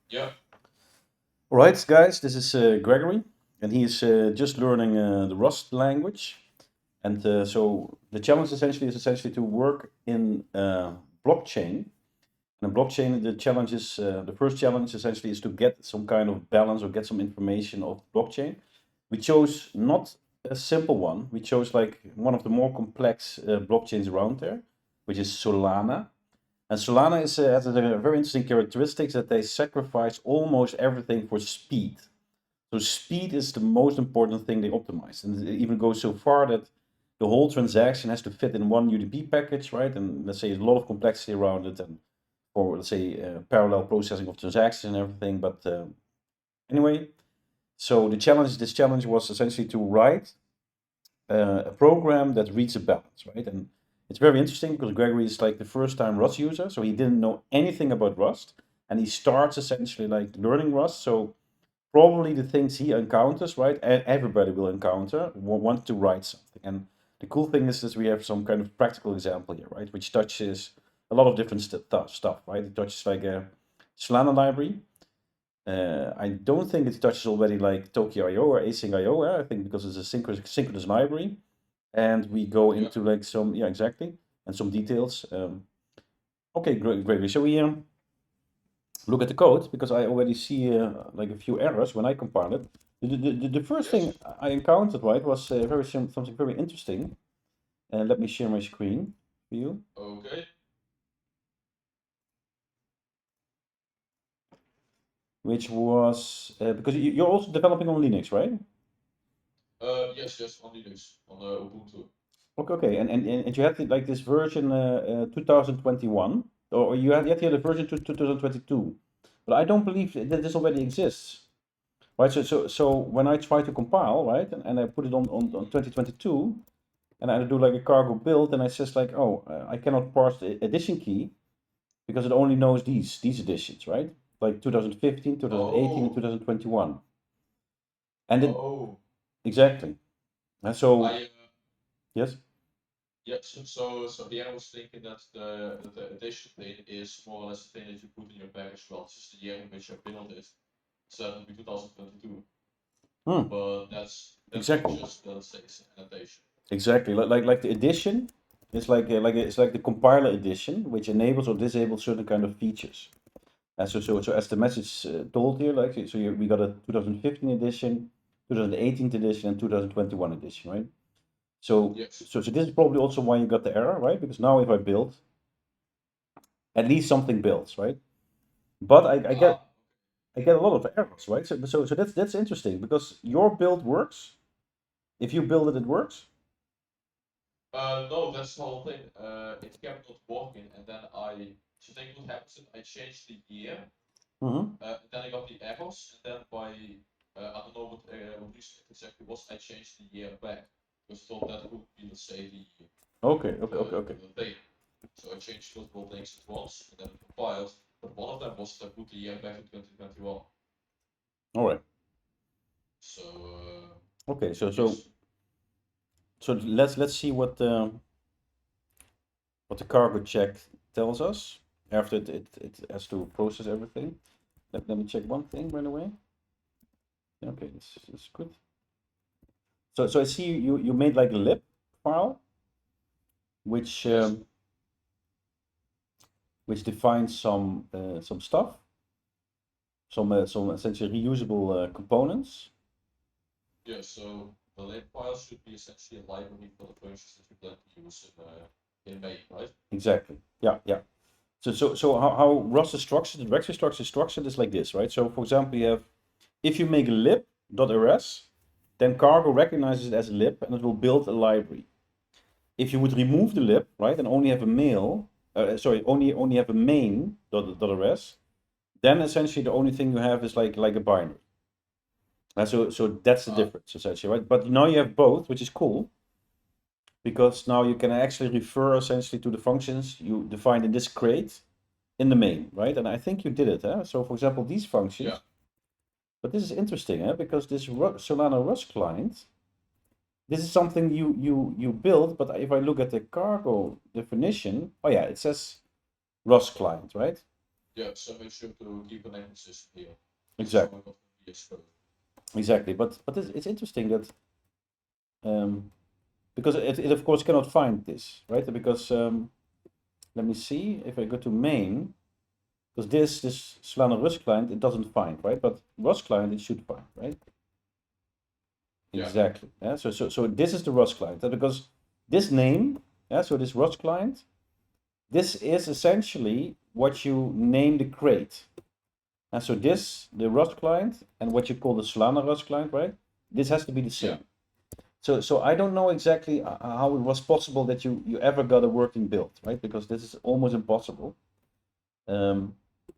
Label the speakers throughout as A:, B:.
A: Yeah.
B: All right, guys, this is Gregory, and he is just learning the Rust language. And so the challenge essentially is essentially to work in blockchain. And a blockchain, the challenge is the first challenge essentially is to get some kind of balance or get some information of blockchain. We chose not a simple one. We chose like one of the more complex blockchains around there, which is Solana. And Solana has a very interesting characteristics that they sacrifice almost everything for speed. So speed is the most important thing they optimize, and it even goes so far that the whole transaction has to fit in one UDP package, right? And let's say a lot of complexity around it, and for let's say parallel processing of transactions and everything. But anyway, so this challenge was essentially to write a program that reads a balance, right? And it's very interesting because Gregory is like the first time Rust user, so he didn't know anything about Rust, and he starts essentially like learning Rust. So probably the things he encounters, right, and everybody will encounter, will want to write something. And the cool thing is that we have some kind of practical example here, right, which touches a lot of different stuff, right? It touches like a Solana library. I don't think it touches already like Tokyo.io or async.io. I think because it's a synchronous library, and we go
A: Yeah.
B: into like some yeah exactly and some details. Okay, great. So we look at the code because I already see like a few errors when I compile it. The first thing
A: Yes.
B: I encountered, right, was something very interesting. And let me share my screen for you,
A: Okay.
B: which was because you're also developing on Linux, right?
A: Yes, yes, on Linux, on Ubuntu.
B: Okay, and you had like this version 2021, or you had the version to 2022, but I don't believe that this already exists. Right, so when I try to compile, right, and I put it on 2022, and I do like a cargo build, and it says like, oh, I cannot parse the edition key because it only knows these editions, right? Like 2015, 2018, and
A: Oh,
B: 2021, and it
A: oh.
B: exactly. And so
A: I
B: yes,
A: Yeah. So here I was thinking that the edition thing is more or less the thing that you put in your package. Well, it's just the year in which you built it. So that would be 2022.
B: hmm,
A: But that's not
B: exactly,
A: just let's say it's an annotation.
B: exactly. Like the edition, it's it's like the compiler edition, which enables or disables certain kind of features. And so as the message told here, like we got a 2015 edition, 2018 edition, and 2021 edition, right? So,
A: Yes.
B: so this is probably also why you got the error, right? Because now if I build, at least something builds, right? But I get
A: Ah.
B: I get a lot of errors, right? So that's interesting because your build works. If you build it, it works.
A: No, that's the whole thing. It kept not working, and then so think what happens is I changed the year,
B: Mm-hmm.
A: then I got the errors, and then by I don't know what this exactly was. I changed the year back because I thought that would be, let's say,
B: Okay.
A: the thing. So I changed multiple things at once, and then compiled. But one of them was that I put the year back to 2021.
B: All right.
A: So
B: Okay. So so
A: yes,
B: so let's see what the cargo check tells us after it has to process everything. Let me check one thing by the way. Okay, this is good. So I see you made like a lib file which
A: yes,
B: um, which defines some stuff, some essentially reusable components.
A: yes. So the lib file should be essentially a library for the functions that you plan to use in main, right?
B: Exactly. Yeah. So how Rust is structured, the directory structure is structured is like this, right? So for example, you have if you make a lib.rs, then Cargo recognizes it as a lib and it will build a library. If you would remove the lib, right, and only have a only have a main.rs, then essentially the only thing you have is like a binary. So that's the
A: Ah,
B: difference essentially, right? But now you have both, which is cool because now you can actually refer essentially to the functions you defined in this crate in the main, right? And I think you did it, huh? So for example, these
A: yeah.
B: functions, but this is interesting, huh? Because this Solana Rust client, this is something you build, but if I look at the cargo definition, oh yeah, it says Rust client, right?
A: Yeah, so make sure to keep a language system here.
B: Exactly.
A: Yes,
B: Exactly. But it's interesting that because it of course cannot find this, right? Because let me see if I go to main, because this Solana Rust client it doesn't find, right? But Rust client it should find, right?
A: Yeah.
B: Exactly. Yeah. So this is the Rust client, because this name, yeah. So this Rust client, this is essentially what you name the crate. And so this, the Rust client, and what you call the Solana Rust client, right? This has to be the same.
A: Yeah.
B: So I don't know exactly how it was possible that you ever got a working build, right? Because this is almost impossible.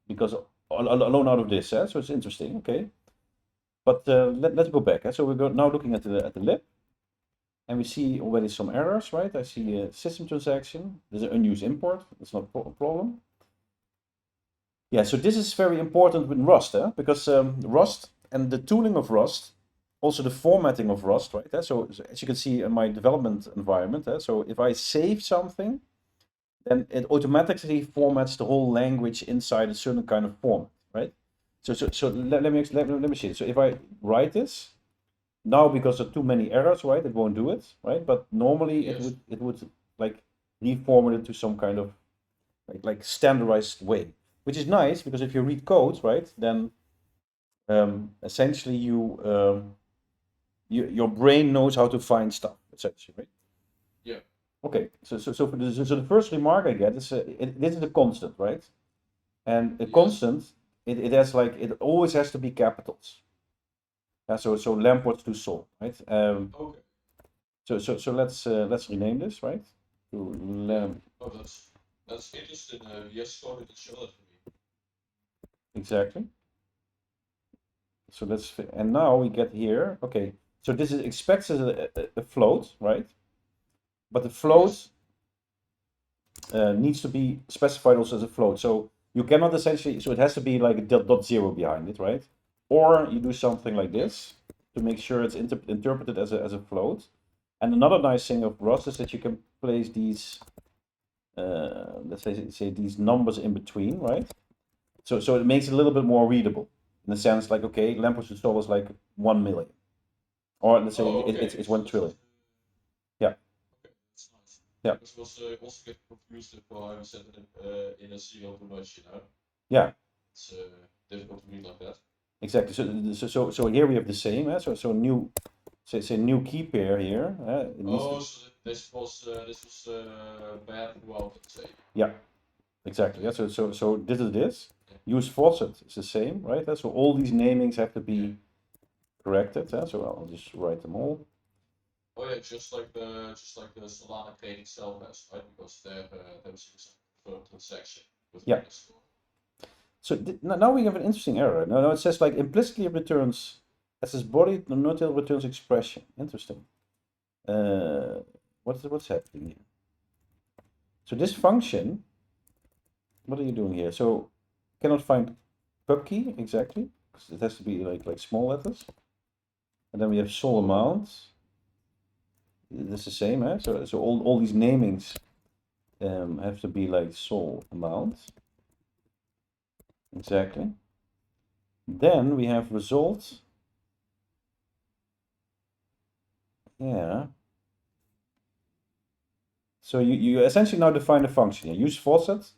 B: Because alone out of this, so it's interesting, okay. But let's go back. So we're now looking at the lib, and we see already some errors, right? I see a system transaction. There's an unused import. That's not a problem. Yeah, so this is very important with Rust, because Rust and the tooling of Rust, also the formatting of Rust, right? So as you can see in my development environment, so if I save something, then it automatically formats the whole language inside a certain kind of format, right? So let me see. So if I write this now, because of too many errors, right, it won't do it, right? But normally
A: Yes.
B: it would like reformat it to some kind of like standardized way, which is nice because if you read code, right, then essentially your brain knows how to find stuff, essentially, right?
A: Yeah.
B: Okay, so the first remark I get is this is a constant, right? And a
A: Yes.
B: constant, it has like it always has to be capitals. Yeah, so Lamport to Sol, right?
A: Okay.
B: So let's rename this, right? To lamp.
A: Oh, that's interesting. VS Code didn't show that for me.
B: Exactly. So and now we get here. Okay, so this is expects as a float, right? But the float
A: Yes.
B: needs to be specified also as a float. So you cannot essentially, so it has to be like a dot zero behind it, right? Or you do something like this to make sure it's interpreted as a float. And another nice thing of Rust is that you can place these, let's say these numbers in between, right? So it makes it a little bit more readable in the sense like, okay, Lampos install is like 1 million. Or let's say
A: Oh, okay.
B: it's 1 trillion. Yeah.
A: Okay, that's nice.
B: Yeah.
A: Because it was also get confused if I set it in a serial too much, you know?
B: Yeah.
A: It's difficult to read like that.
B: Exactly. So here we have the same. So new, say new key pair here.
A: Oh, so this was bad throughout, let's say.
B: Yeah. Exactly. Yeah.
A: Okay.
B: So this is this.
A: Yeah.
B: Use faucet is the same, right? So all these namings have to be corrected. So I'll just write them all.
A: Oh yeah, just like the Solana crate itself has, right? Because there was some confirmed transaction with
B: Yeah.
A: VS Code.
B: So now we have an interesting error. Now it says like implicitly returns as its body, not returns expression. Interesting. What's happening here? So this function, what are you doing here? So cannot find pub key exactly because it has to be like small letters. And then we have sol amount. That's the same, eh? So all these namings have to be like sol amount. Exactly. Then we have result. Yeah. So you essentially now define a function here. Use faucet,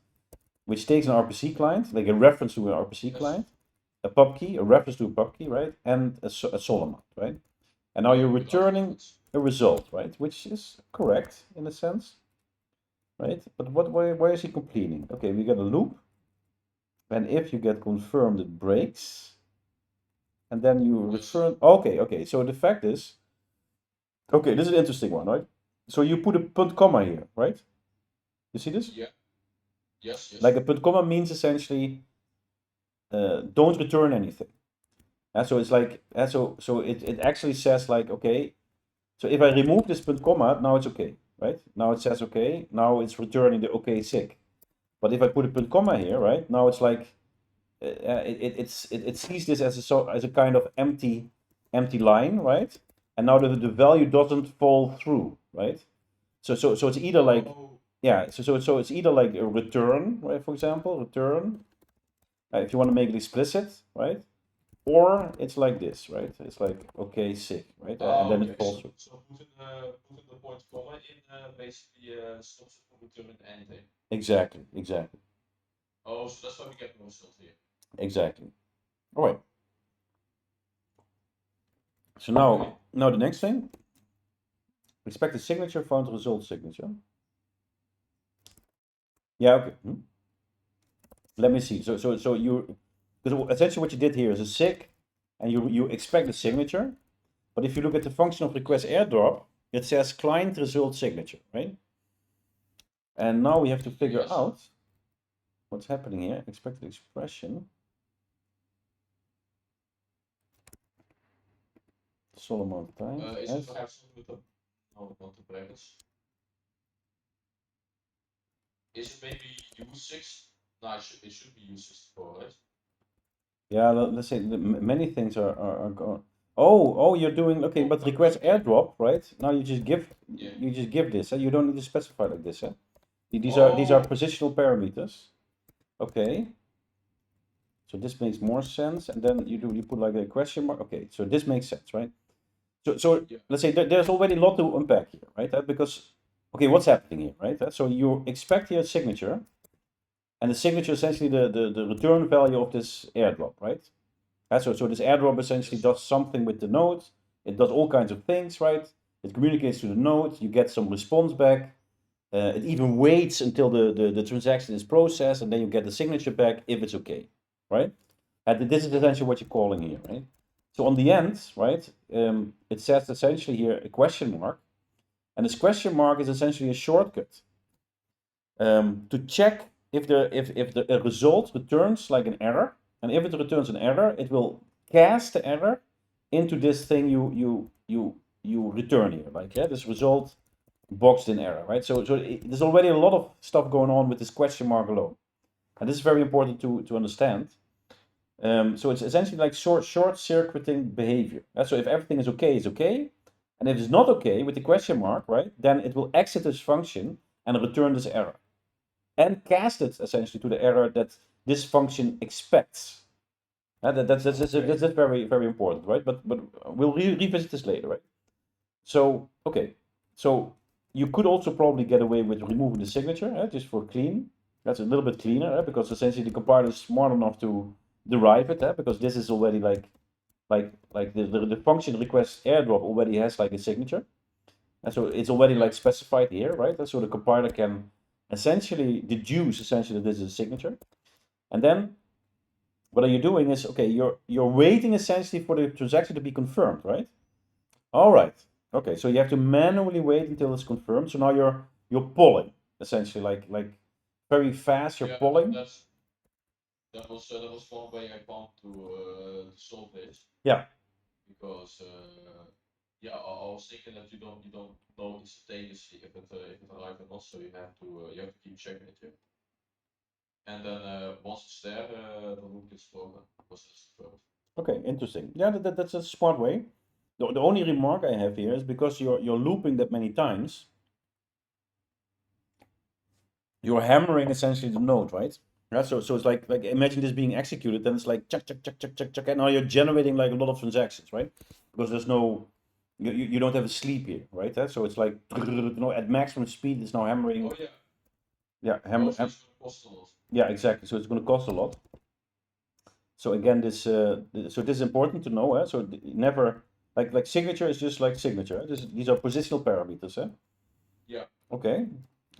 B: which takes an RPC client, like a reference to an RPC client, a pub key, a reference to a pub key, right? And a sol amount, right? And now you're returning a result, right? Which is correct in a sense, right? But why is he completing? Okay, we get a loop. And if you get confirmed, it breaks. And then you return. Okay. So the fact is, okay, this is an interesting one, right? So you put a punt comma here, right? You see this?
A: Yeah. Yes.
B: Like a punt comma means essentially don't return anything. So it's like so it actually says like, okay, so if I remove this punt comma, now it's okay, right? Now it says okay, now it's returning the okay sig. But if I put a punt comma here, right, now it's like it sees this as a kind of empty line, right? And now the value doesn't fall through, right? So it's either like, yeah, so it's either like a return, right? For example, return, if you want to make it explicit, right? Or it's like this, right? It's like okay, sick, right? And then it falls through.
A: So putting the point comma in basically stops it from returning anything.
B: Exactly, exactly.
A: Oh, so that's why we get no result here.
B: Exactly. All right. So now the next thing. Expect the signature found result signature. Yeah, okay. Let me see. So you, because essentially what you did here is a sig, and you expect the signature. But if you look at the function of request airdrop, it says client result signature, right? And now we have to figure out what's happening here. Expected expression. Solomon time.
A: Is it perhaps something with the no, not the brackets? Is it maybe U6? No, it should be U64, right?
B: Yeah, let's say many things are gone. Oh, you're doing okay, but request airdrop, right? Now you just give this. You don't need to specify like this. These are positional parameters. Okay. So this makes more sense, and then you put like a question mark. Okay, so this makes sense, right? So let's say there's already a lot to unpack here, right? Because okay, what's happening here, right? So you expect here a signature, and the signature is essentially the return value of this airdrop, right? So this airdrop essentially does something with the node. It does all kinds of things, right? It communicates to the node. You get some response back. It even waits until the transaction is processed, and then you get the signature back if it's okay, right? And this is essentially what you're calling here, right? So on the end, right, it says essentially here a question mark, and this question mark is essentially a shortcut to check if the a result returns like an error, and if it returns an error, it will cast the error into this thing you return here, like this result boxed in error, right? So there's already a lot of stuff going on with this question mark alone, and this is very important to understand. So it's essentially like short-circuiting behavior. So if everything is okay, it's okay, and if it's not okay with the question mark, right, then it will exit this function and return this error, and cast it essentially to the error that this function expects. That's very very important, right? But we'll revisit this later, right? So okay, so you could also probably get away with removing the signature, just for clean. That's a little bit cleaner, because essentially the compiler is smart enough to derive it, because this is already like the function request airdrop already has like a signature, and so it's already like specified here, right? And so the compiler can essentially deduce essentially that this is a signature, and then what are you doing is okay, you're waiting essentially for the transaction to be confirmed, right? All right. Okay, so you have to manually wait until it's confirmed. So now you're polling essentially, like very fast. You're polling.
A: That was one way I found to solve this.
B: Yeah.
A: Because I was thinking that you don't know instantaneously if it arrived or not, so you have to keep checking it. Yeah. And then once it's there, the loop gets broken because it's confirmed.
B: Okay, interesting. Yeah, that's a smart way. The only remark I have here is because you're looping that many times, you're hammering essentially the node, right? Yeah, so it's like imagine this being executed, then it's like check, and now you're generating like a lot of transactions, right? Because there's no, you don't have a sleep here, right? So it's like at maximum speed, it's now hammering.
A: Oh yeah.
B: Yeah,
A: so it's going to cost a lot.
B: Yeah, exactly. So it's going to cost a lot. So again, this is important to know. So never like signature is just like signature. These are positional parameters.
A: Yeah.
B: Okay.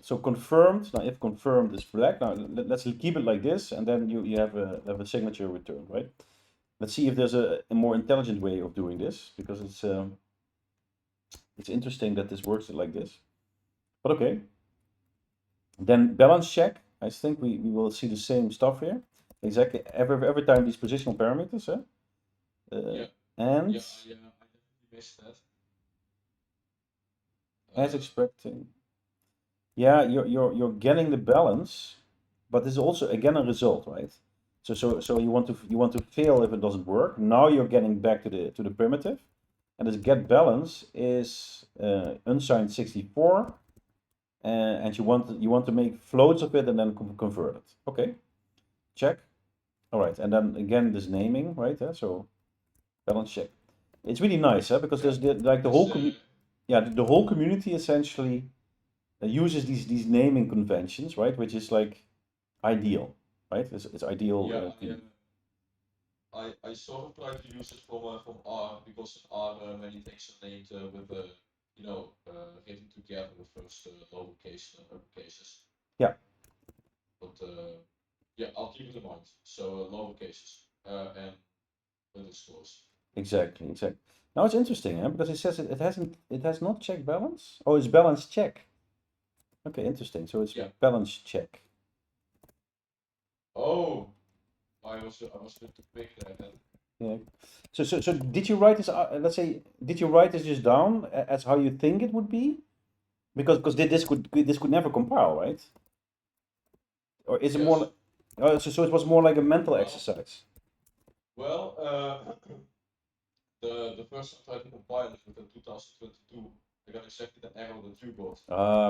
B: So confirmed. Now, if confirmed is black, now let's keep it like this, and then you have a signature return, right? Let's see if there's a more intelligent way of doing this, because it's interesting that this works like this. But okay. Then balance check. I think we will see the same stuff here. Exactly. Every time these positional parameters.
A: Yeah.
B: And
A: I definitely missed that.
B: as expected. Yeah, you're getting the balance, but this is also again a result, right? So you want to fail if it doesn't work. Now you're getting back to the primitive, and this get balance is unsigned 64, and you want to make floats of it and then convert it. Okay, check. All right, and then again this naming, right? So balance check. It's really nice, because there's like the whole the whole community essentially uses these naming conventions, right? Which is like ideal, right? It's ideal.
A: I sort of try to use it from R, because in R many things are named with written together with first lowercase and uppercases.
B: Yeah.
A: But yeah, I'll keep it in mind. So lower cases and underscores.
B: Exactly. Now it's interesting, because it says it has not check balance. Oh, it's balance check. Okay, interesting. So it's balance check.
A: Oh, I was a bit too quick there then.
B: Yeah. So did you write this? Let's say, did you write this just down as how you think it would be? Because this could never compile, right? Or is it
A: Yes.
B: more? So it was more like a mental exercise.
A: Well, the first time I tried to compile it within 2022, I got exactly the error that you got.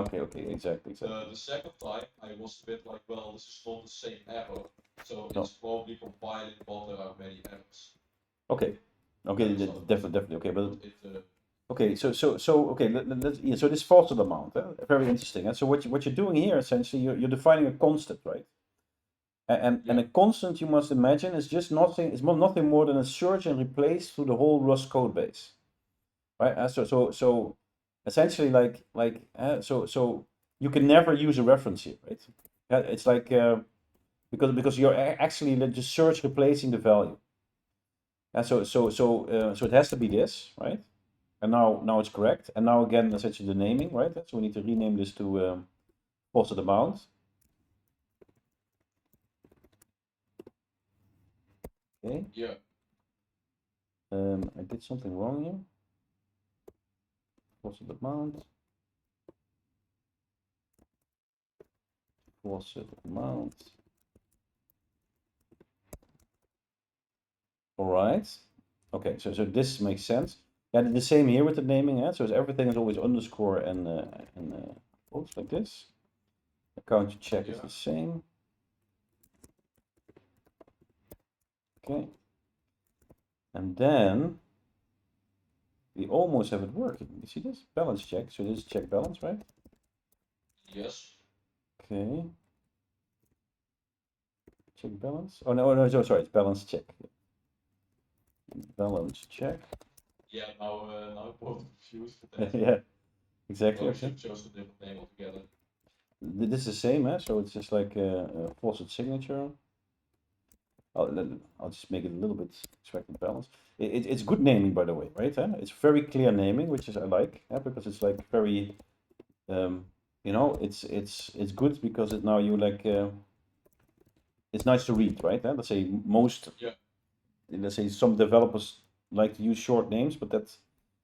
B: Okay, exactly.
A: The second time, I was a bit like, well, this is not the same error, so it's probably compiling, but there are many errors.
B: Okay, definitely. Okay, but okay, so so this fostered amount, very interesting. So what you're doing here essentially, you're defining a constant, right? And a constant, you must imagine, is just nothing. It's nothing more than a search and replace through the whole Rust code base, right? So essentially, so you can never use a reference here, right? It's like because you're actually just search replacing the value. So it has to be this, right? And now it's correct. And now again, essentially the naming, right? So we need to rename this to fostered amount. Okay.
A: Yeah.
B: I did something wrong here. Fostered amount. Fostered amount. All right. Okay, so this makes sense. Yeah, the same here with the naming, so everything is always underscore and oops, like this. Account check is the same. Okay. And then we almost have it working. You see this? Balance check. So this is check balance, right?
A: Yes.
B: Okay. Check balance. Oh no, sorry, it's balance check. Balance check.
A: Yeah, now I'm both confused with that.
B: Yeah, exactly.
A: Well, we should choose a different name altogether.
B: This is the same, so it's just like a faucet signature. I'll just make it a little bit extracted balance. It's good naming, by the way, right? It's very clear naming, which is I like, because it's like very, it's good because it now you like, it's nice to read, right? Let's say let's say some developers like to use short names, but that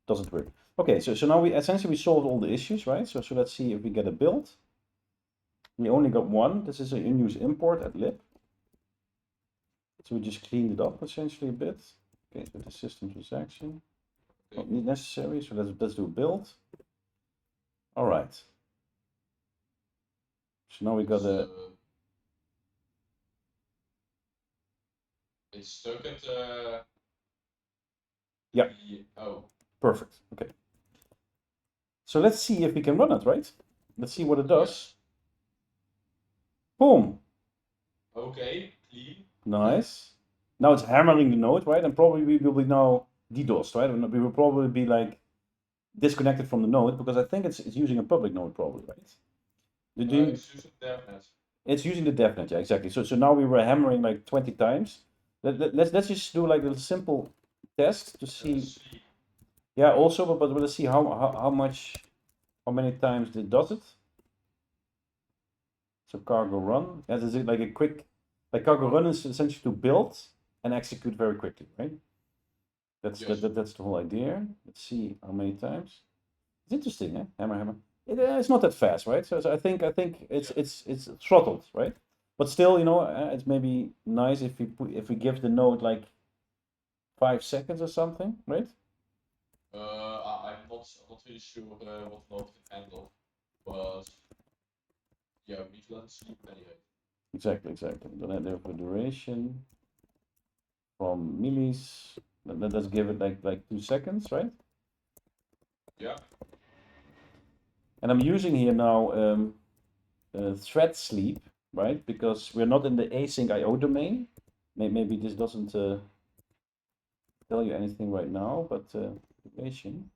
B: doesn't work. Okay, so now we essentially solved all the issues, right? So let's see if we get a build. We only got one. This is an unused import at lib. So we just cleaned it up essentially a bit. Okay, so the system transaction. Not necessary, so let's do a build. All right. So now we got a.
A: It's stuck at.
B: Yeah.
A: Oh.
B: Perfect. Okay. So let's see if we can run it, right? Let's see what it does.
A: Yes.
B: Boom.
A: Okay. Clean.
B: Nice. Now it's hammering the node, right? And probably we will be now DDoSed, right? We will probably be like disconnected from the node because I think it's using a public node, probably, right?
A: It's using DevNet.
B: It's using the DevNet, yeah, exactly. So now we were hammering like 20 times. Let's just do like a simple test to see. Yeah, also, but let's see how many times it does it. So cargo run. Yeah, this is like a quick, like cargo run is essentially to build and execute very quickly, right? That's the whole idea. Let's see how many times. It's interesting, eh? Hammer. It's not that fast, right? So I think it's throttled, right? But still, it's maybe nice if we give the node like 5 seconds or something, right?
A: I'm not really sure what node can handle, but yeah, we need to let it sleep anyway.
B: Exactly. Don't have the duration. from millis. Let's give it like 2 seconds, right?
A: Yeah.
B: And I'm using here now thread sleep, right? Because we're not in the async IO domain. Maybe this doesn't tell you anything right now, but compilation.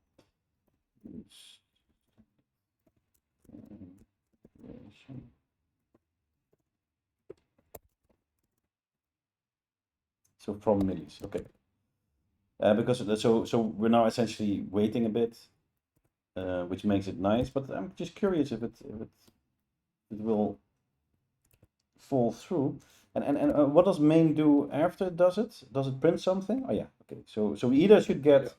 B: So from millis, okay. Because so we're now essentially waiting a bit, which makes it nice. But I'm just curious if it will fall through. And what does main do after it does it? Does it print something? Oh yeah, okay. So we either should get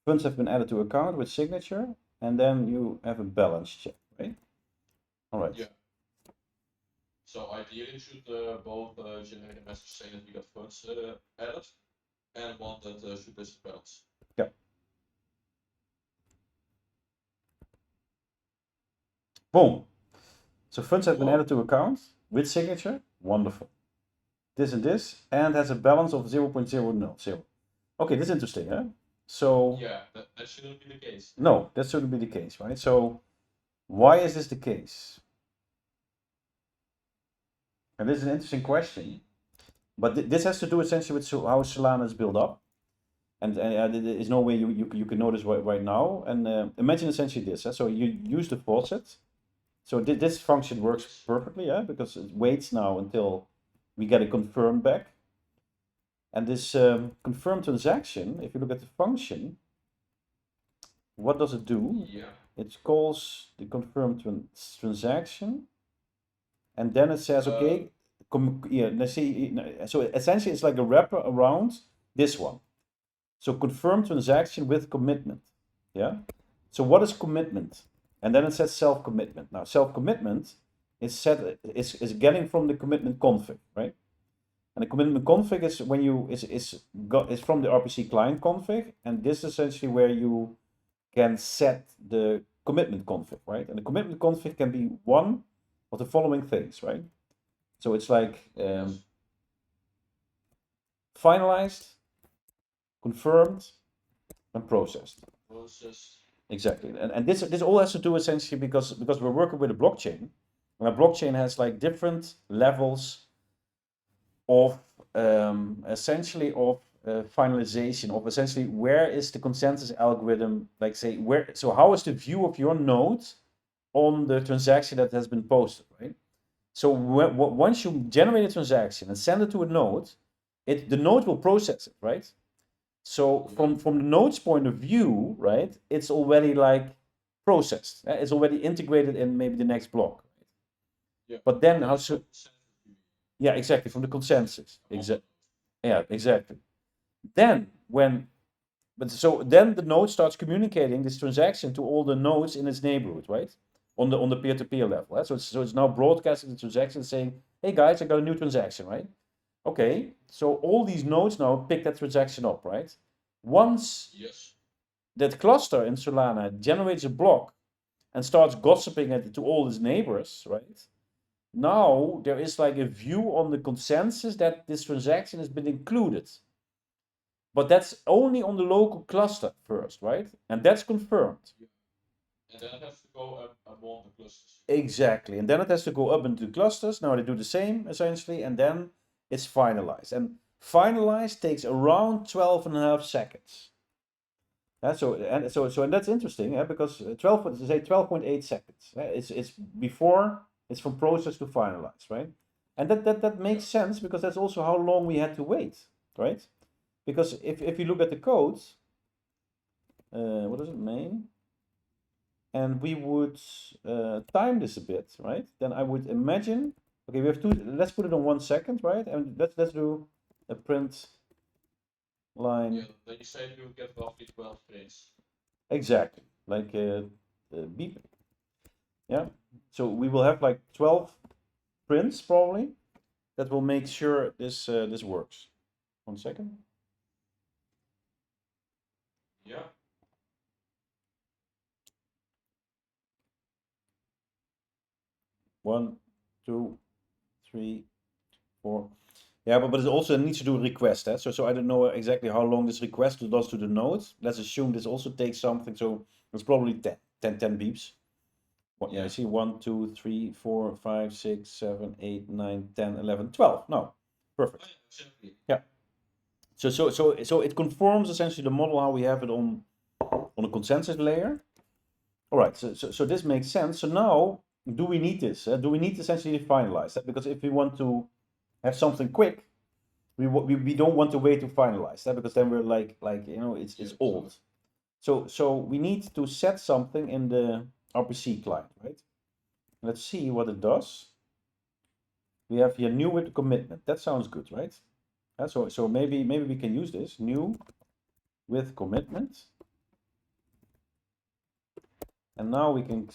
B: funds have been added to account with signature, and then you have a balance check, right? All right.
A: Yeah. So ideally, should both generate a message saying that we got funds added, and one that should list the balance.
B: Yeah. Boom. So funds have been added to account with signature. Wonderful. This and this, and has a balance of 0.000. Okay, this is interesting, huh? So
A: yeah, that shouldn't be the case.
B: No, that shouldn't be the case, right? So why is this the case? And this is an interesting question, but this has to do essentially with how Solana is built up, and there is no way you can know this right now. And imagine essentially this: so you use the faucet. So this function works perfectly, yeah, because it waits now until we get a confirm back. And this confirm transaction, if you look at the function, what does it do?
A: Yeah.
B: It calls the confirm transaction, and then it says, okay, yeah, let's see. So essentially, it's like a wrapper around this one. So confirm transaction with commitment. Yeah. So what is commitment? And then it says self commitment. Now self commitment is is getting from the commitment config, right? And the commitment config is when you is from the RPC client config, and this is essentially where you can set the commitment config, right? And the commitment config can be one of the following things, right? So it's like finalized, confirmed, and processed. Exactly, and this all has to do essentially because we're working with a blockchain, and a blockchain has like different levels of essentially of finalization of essentially where is the consensus algorithm, like say where, so how is the view of your node on the transaction that has been posted, right? So once you generate a transaction and send it to a node, the node will process it, right? So from the node's point of view, right, it's already like processed. It's already integrated in maybe the next block.
A: Yeah.
B: But then how should? Yeah, exactly, from the consensus. Yeah, exactly. Then then the node starts communicating this transaction to all the nodes in its neighborhood, right? On the peer-to-peer level. Right? So it's now broadcasting the transaction saying, hey guys, I got a new transaction, right? Okay, so all these nodes now pick that transaction up, right? Once that cluster in Solana generates a block and starts gossiping it to all its neighbors, right? Now there is like a view on the consensus that this transaction has been included. But that's only on the local cluster first, right? And that's confirmed.
A: And then it has to go up among the clusters.
B: Exactly. And then it has to go up into clusters. Now they do the same essentially, and then it's finalized. And finalized takes around 12 and a half seconds. So that's interesting, because 12.8 seconds. It's before it's from process to finalize, right? And that makes sense because that's also how long we had to wait, right? Because if you look at the code, what does it mean? And we would time this a bit, right? Then I would imagine, okay, we have two. Let's put it on 1 second, right? And let's do a print line.
A: Yeah, then you say you get roughly 12 frames.
B: Exactly, like beep. Yeah. So we will have like 12 prints probably that will make sure this works. 1 second.
A: Yeah.
B: 1, 2, 3, 4. Yeah, but it also needs to do a request. So I don't know exactly how long this request does to the node. Let's assume this also takes something. So it's probably 10 beeps. What, yeah, I see 1, 2, 3, 4, 5, 6, 7, 8, 9, 10, 11, 12. No, perfect. Yeah. So it conforms essentially the model how we have it on a consensus layer. All right. So this makes sense. So now, do we need this? Do we need to essentially finalize that? Because if we want to have something quick, we don't want to wait to finalize that, because then we're like it's old. So we need to set something in the RPC client, right? Let's see what it does. We have here new with commitment. That sounds good, right? So maybe we can use this new with commitment, and now we can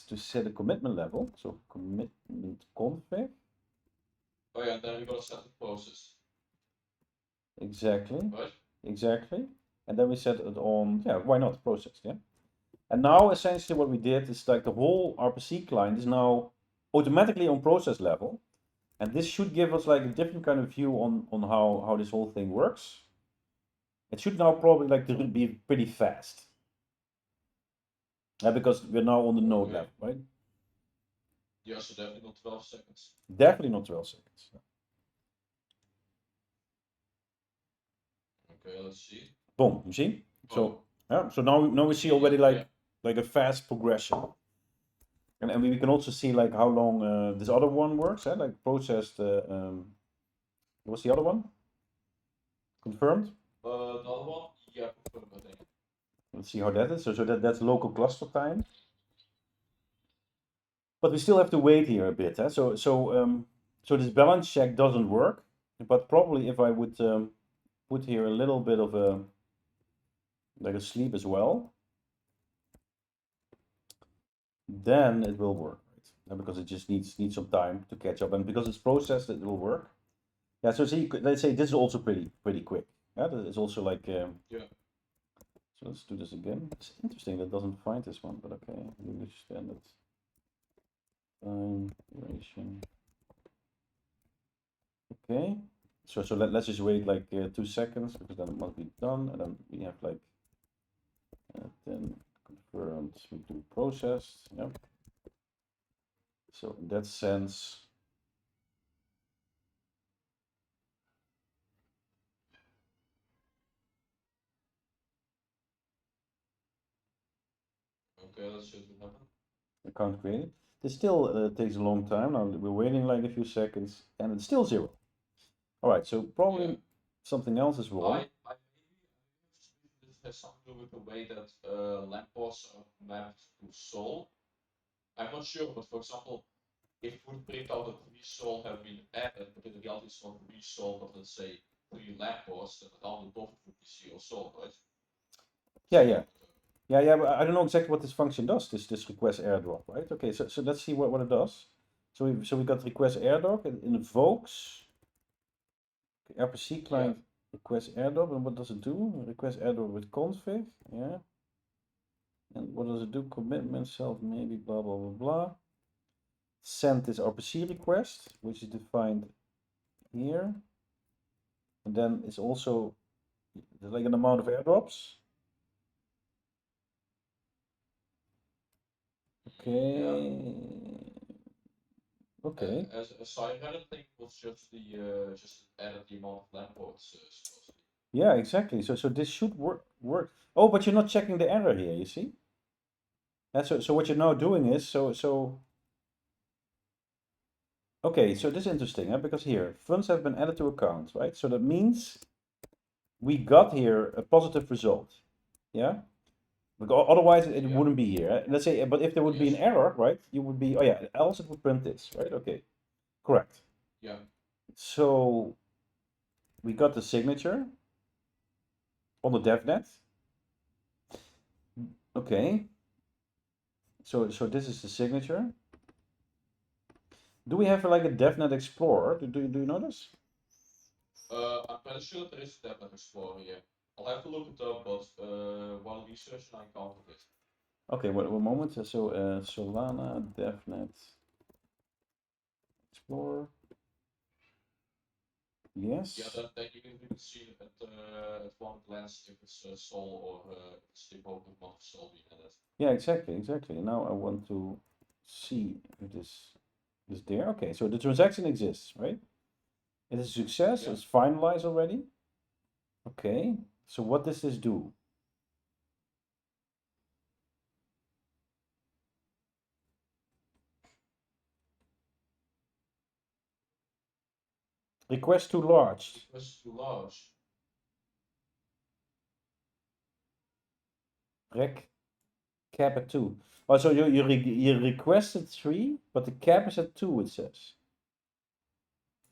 B: to set a commitment level. So commitment config.
A: Oh yeah, then we gotta set the process.
B: Exactly.
A: Right.
B: Exactly. And then we set it on, yeah, why not process, yeah. And now essentially what we did is like the whole RPC client is now automatically on process level. And this should give us like a different kind of view on how this whole thing works. It should now probably like to be pretty fast. Because we're now on the node level, right?
A: Yeah, so definitely not 12 seconds.
B: Definitely not 12 seconds.
A: Okay, let's see.
B: Boom, you see? So
A: Oh.
B: yeah, so now we see already like a fast progression. And we can also see like how long this other one works, like processed. What's the other one? Confirmed?
A: Another one? Yeah, confirmed, I think.
B: Let's see how that is. So that's local cluster time. But we still have to wait here a bit. So this balance check doesn't work. But probably if I would put here a little bit of a sleep as well, then it will work, right? Because it just needs some time to catch up, and because it's processed, it will work. Yeah. So see, let's say this is also pretty quick. Yeah, it's also like
A: yeah.
B: So let's do this again. It's interesting that it doesn't find this one, but okay. English standard time duration. Okay. So let's just wait like 2 seconds, because then it must be done, and then we have like then confirmed we do processed. Yep. So in that sense.
A: Okay, let's see what happens.
B: Account created. This still takes a long time. Now we're waiting like a few seconds, and it's still 0. All right, so probably something else is wrong.
A: This has something to do with the way that lampposts are mapped to Sol. I'm not sure, but for example, if we would print out that 3 Sol have been added, but in reality it's not 3 Sol, but let's say 3 lampposts, then on the top it would be 0 Sol, right?
B: Yeah. But I don't know exactly what this function does, this request airdrop, right? Okay, so let's see what it does. So we got request airdrop, it invokes RPC client request airdrop, and what does it do? Request airdrop with config, yeah. And what does it do? Commitment, self, maybe, blah, blah, blah, blah. Send this RPC request, which is defined here. And then it's also like an amount of airdrops. Okay. Okay.
A: So I read it, think it was just the just added the amount of lampposts supposedly.
B: Yeah, exactly. So this should work. Oh, but you're not checking the error here, you see? So what you're now doing is okay, so this is interesting, because here funds have been added to account, right? So that means we got here a positive result. Yeah? Because otherwise it wouldn't be here. Let's say, but if there would be an error, right? You would be, oh yeah, else it would print this, right? Okay. Correct.
A: Yeah.
B: So we got the signature on the DevNet. Okay. So this is the signature. Do we have like a DevNet Explorer? Do you know this?
A: I'm pretty sure there is a DevNet Explorer here. I'll have to look it up, but while researching, I encountered it.
B: Okay, one moment. So Solana DevNet Explorer. Yes.
A: Yeah, then you can see at one glance if it's sol or it's the open not sol being added.
B: Yeah, exactly. Now I want to see if this is there. Okay, so the transaction exists, right? It is a success.
A: Yeah.
B: It's finalized already. Okay, so what does this do? Request too large.
A: Request too large.
B: Rec cap at 2. Oh, so you requested 3, but the cap is at 2, it says.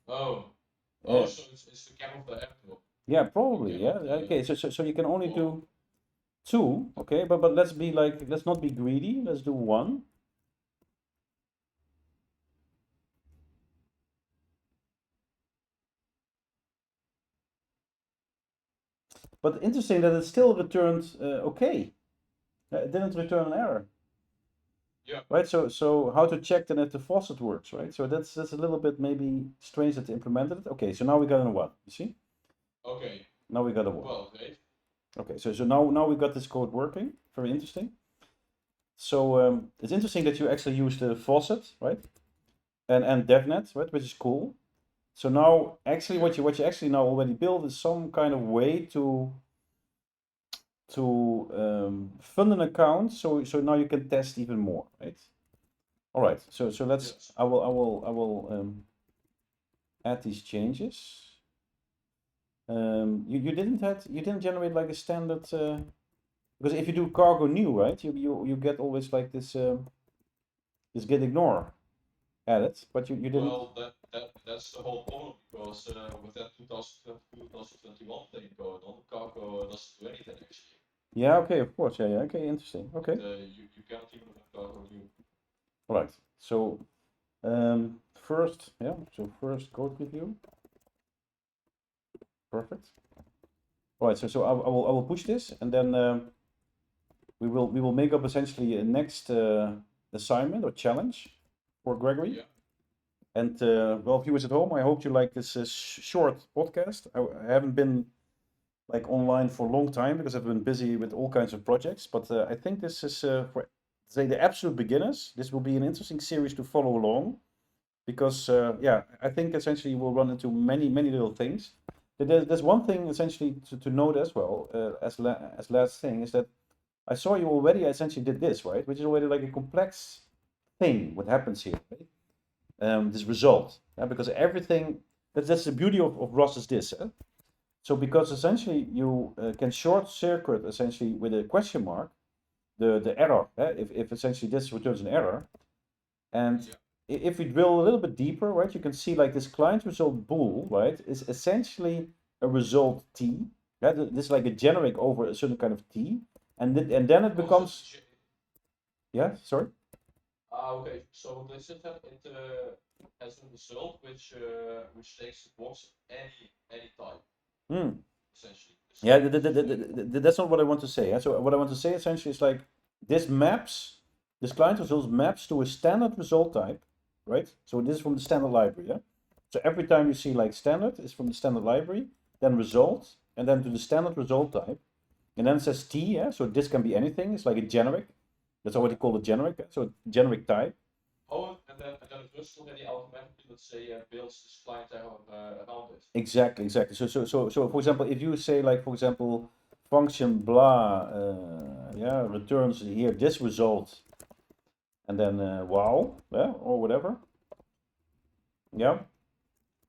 A: Oh.
B: Uh,
A: So it's the cap of the app.
B: yeah, probably.
A: cap
B: Yeah.
A: of the,
B: Okay. So you can only
A: oh.
B: do 2. Okay, but let's not be greedy. Let's do 1. But interesting that it still returned okay. It didn't return an error.
A: Yeah.
B: Right. So how to check then if the faucet works, right? So that's a little bit maybe strange that they implemented it. Okay. So now we got a 1. You see?
A: Okay.
B: Now we got a 1.
A: Well, great.
B: Okay. So now we got this code working. Very interesting. So it's interesting that you actually use the faucet, right? And DevNet, right? Which is cool. So now actually what you actually now already built is some kind of way to fund an account, so now you can test even more, right? All right. So let's.
A: Yes.
B: I will add these changes. You didn't generate like a standard because if you do cargo new, right, you get always like this this get ignore added, but you didn't.
A: Well, that's the whole problem because with that 2021 thing going on, Cargo doesn't do anything actually.
B: Yeah. Okay. Of course. Yeah. Okay. Interesting. Okay.
A: You can't even have Cargo new.
B: All right. So first, yeah. So first code review. Perfect. All right. So I will push this, and then we will make up essentially a next assignment or challenge for Gregory.
A: Yeah.
B: And well, viewers at home, I hope you like this short podcast. I haven't been like online for a long time because I've been busy with all kinds of projects. But I think this is for say the absolute beginners. This will be an interesting series to follow along because yeah, I think essentially we'll run into many little things. There's one thing essentially to note as well as last thing is that I saw you already essentially did this, right, which is already like a complex thing. What happens here, right? This result, because everything that's the beauty of ROS is this. So because essentially you can short circuit essentially with a question mark the error, if essentially this returns an error, and if we drill a little bit deeper, right, you can see like this client result bool, right, is essentially a result t. Yeah, this is like a generic over a certain kind of t, and then it becomes. Yeah, sorry.
A: Okay. So this is that it has a result which takes the box any type. Essentially.
B: Yeah, that's not what I want to say. So what I want to say essentially is like this client results maps to a standard result type, right? So this is from the standard library, yeah? So every time you see like standard is from the standard library, then result, and then to the standard result type. And then it says T, yeah? So this can be anything. It's like a generic. That's already called a generic, so generic type.
A: Oh, and then it just already automatically, let's say, builds this client around it.
B: Exactly. So for example, if you say like, for example, function blah, yeah, returns here this result, and then wow, yeah, or whatever, yeah,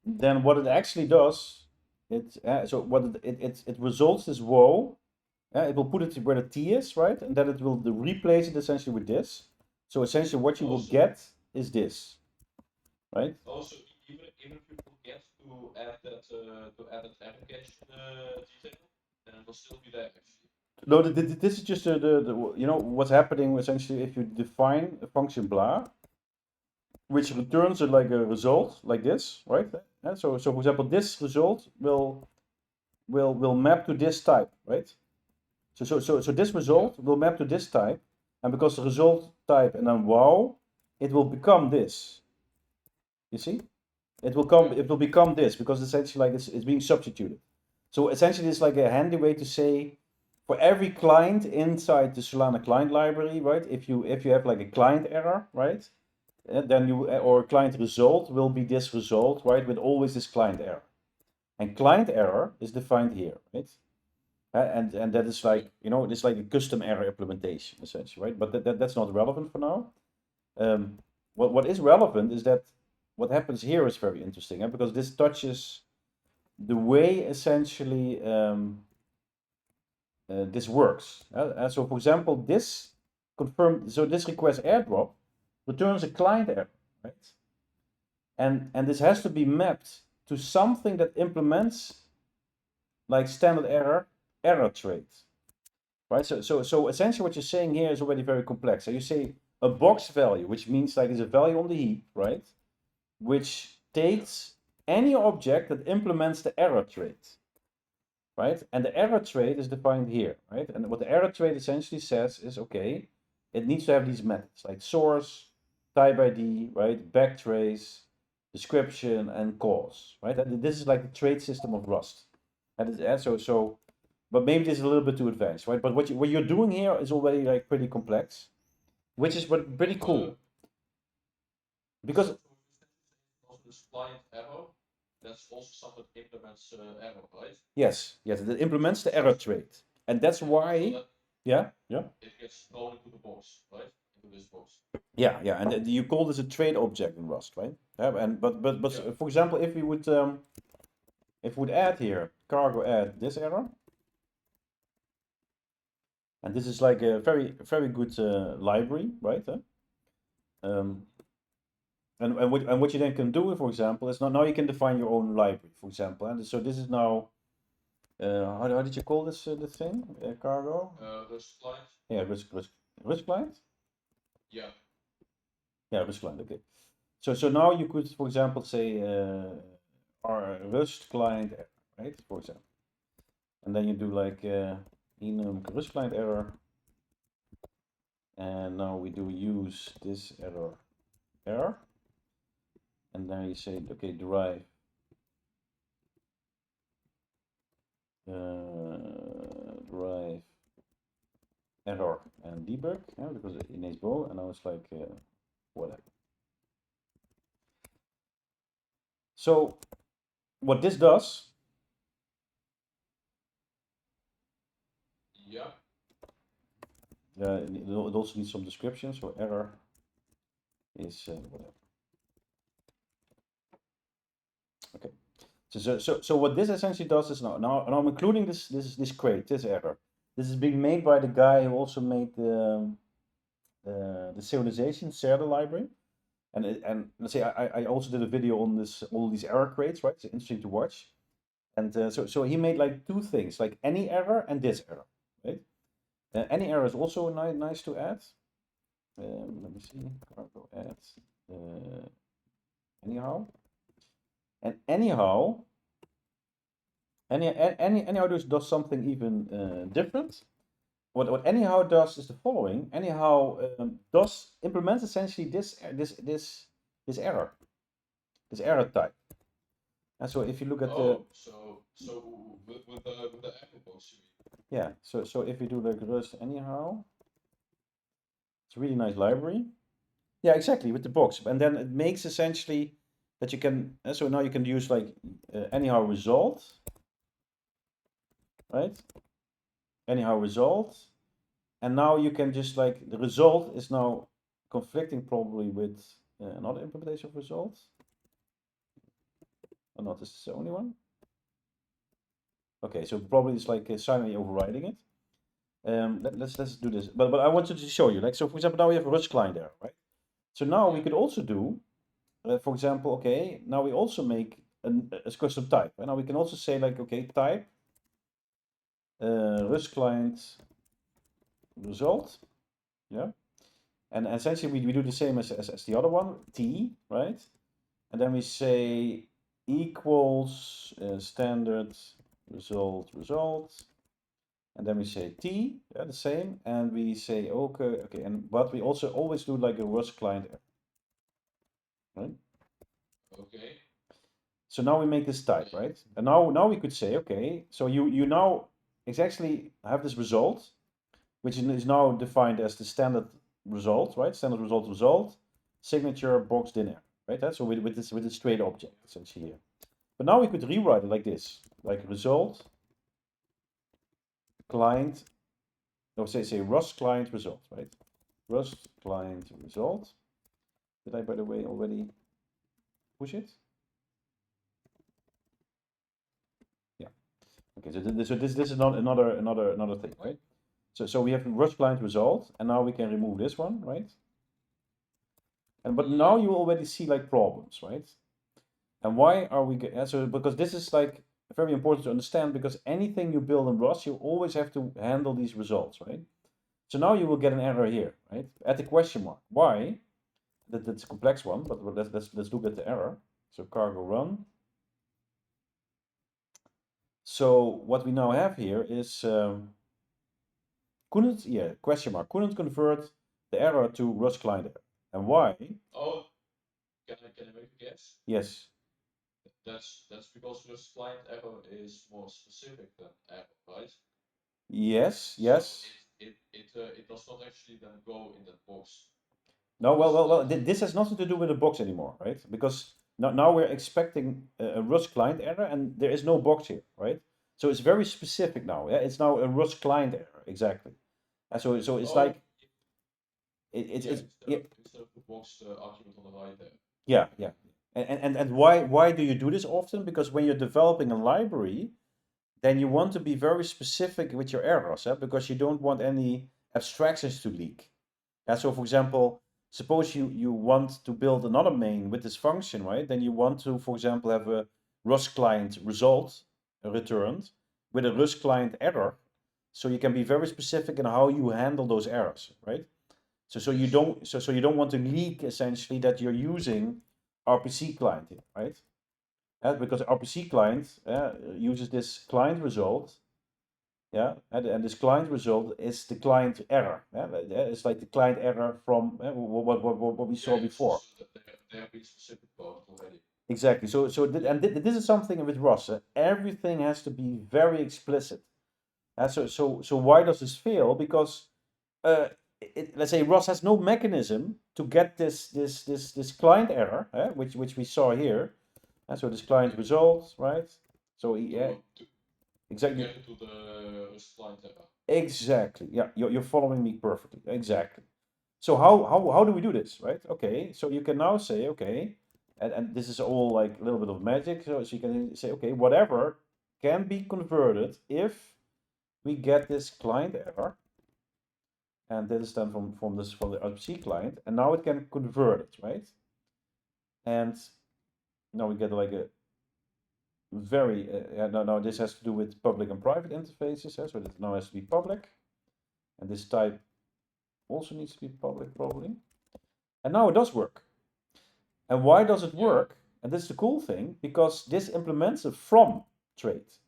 B: then what it actually does, it results this wow, it will put it where the t is, right, and then it will replace it essentially with this. So essentially, what you will get is this, right?
A: Also, even if you forget to add that application detail, then it will still be there actually.
B: No, this is just the you know what's happening essentially if you define a function blah, which returns like a result like this, right? So for example, this result will map to this type, right? So this result will map to this type, and because the result type and then wow, it will become this. You see? it will become this, because essentially like it's being substituted. So essentially it's like a handy way to say, for every client inside the Solana client library, right? If you have like a client error, right? Then you or a client result will be this result, right? With always this client error. And client error is defined here, right? And that is like, you know, it's like a custom error implementation essentially, right? But that's not relevant for now. What is relevant is that what happens here is very interesting, because this touches the way essentially this works. So for example, this this request airdrop returns a client error, right? And this has to be mapped to something that implements like standard error trait, right? So essentially what you're saying here is already very complex. So you say a box value, which means like there's a value on the heap, right? Which takes any object that implements the error trait, right? And the error trait is defined here, right? And what the error trait essentially says is, okay, it needs to have these methods like source, type ID, right? Backtrace, description, and cause, right? And this is like the trait system of Rust. But maybe this is a little bit too advanced, right? But what you're doing here is already like pretty complex, which is pretty cool. Because
A: also this client error, that's also something that implements error, right?
B: yes, it implements the error trait, and that's why.
A: So
B: Yeah.
A: it gets thrown into the box, right? Into this box.
B: Yeah, and you call this a trait object in Rust, right? And but
A: Yeah.
B: for example, if we would add here cargo add this error, and this is like a very good library, right? And what you then can do, for example, is now you can define your own library, for example. And so this is now how did you call this the thing cargo?
A: Risk client.
B: Yeah, risk client.
A: Yeah.
B: Yeah, risk client. Okay. So now you could, for example, say our Rust client error, right? For example, and then you do like enum Rust client error, and now we do use this error, and then you say okay, derive derive error and debug, yeah, because it needs both, and I was like whatever. So what this does.
A: Yeah.
B: It also needs some description, so error is whatever. Okay. So what this essentially does is now I'm including this crate, this error. This is being made by the guy who also made the serialization Cerda library. And let's say I also did a video on all these error crates, right? It's interesting to watch. And so he made like two things, like any error and this error, right? Any error is also nice to add. Let me see, cargo add anyhow. And anyhow does something even different. What anyhow does is the following. Anyhow does implements essentially this error, this error type. And so if you look at
A: so with the error box, you mean?
B: Yeah, so if you do like Rust anyhow, it's a really nice library. Yeah, exactly, with the box, and then it makes essentially that you can. So now you can use like anyhow result, right? Anyhow result, and now you can just like the result is now conflicting probably with another implementation of result. Or not, this is the only one. Okay, so probably it's like silently overriding it. Let's do this. But I wanted to show you, like, so for example, now we have a Rust client there, right? So now we could also do, for example, okay, now we also make a custom type. And now we can also say like, okay, type Rust client result, yeah. And essentially we do the same as the other one, t, right? And then we say equals standard result. And then we say t, yeah, the same, and we say okay, and but we also always do like a Rust client, right?
A: Okay.
B: So now we make this type, right? And now we could say, okay, so you now exactly have this result, which is now defined as the standard result, right? Standard result, signature boxed in there, right? So with this straight object essentially here. But now we could rewrite it like this, like result client, no, say Rust client result, right? Rust client result. Did I, by the way, already push it? Yeah. Okay. So this is not another thing, right? So we have Rust client result, and now we can remove this one, right? And but now you already see like problems, right? And why are we so because this is like very important to understand, because anything you build in Rust, you always have to handle these results, right? So now you will get an error here, right? At the question mark. Why? That's a complex one, but let's look at the error. So cargo run. So what we now have here is couldn't, yeah, question mark, couldn't convert the error to Rust client error. And why?
A: Oh, can I make a guess?
B: Yes.
A: That's because Rust client error is more specific than error, right?
B: Yes,
A: So
B: yes.
A: it does not actually then go in that box.
B: No, well, this has nothing to do with the box anymore, right? Because now we're expecting a Rust client error, and there is no box here, right? So it's very specific now. Yeah, it's now a Rust client error, exactly. And so it's like it's
A: instead of the box argument on the right there.
B: yeah, yeah. And why do you do this often? Because when you're developing a library, then you want to be very specific with your errors, because you don't want any abstractions to leak. So for example, suppose you want to build another main with this function, right? Then you want to, for example, have a Rust client result returned with a Rust client error. So you can be very specific in how you handle those errors, right? So you don't want to leak essentially that you're using RPC client here, right? Because RPC client uses this client result, yeah, and this client result is the client error. Yeah, it's like the client error from what we saw before.
A: So they have been specific about it already.
B: Exactly. This is something with Rust. Everything has to be very explicit. So why does this fail? Because let's say Rust has no mechanism to get this client error, which we saw here. So this client result, right? So exactly.
A: Get to the Rust client error.
B: Exactly. Yeah, you're following me perfectly. Exactly. So how do we do this, right? Okay, so you can now say, okay, and this is all like a little bit of magic. So you can say, okay, whatever can be converted if we get this client error, and this is then from the RPC client, and now it can convert it, right? And now we get like a very now this has to do with public and private interfaces, so this now has to be public, and this type also needs to be public probably. And now it does work. And why does it work? And this is the cool thing, because this implements a from trait.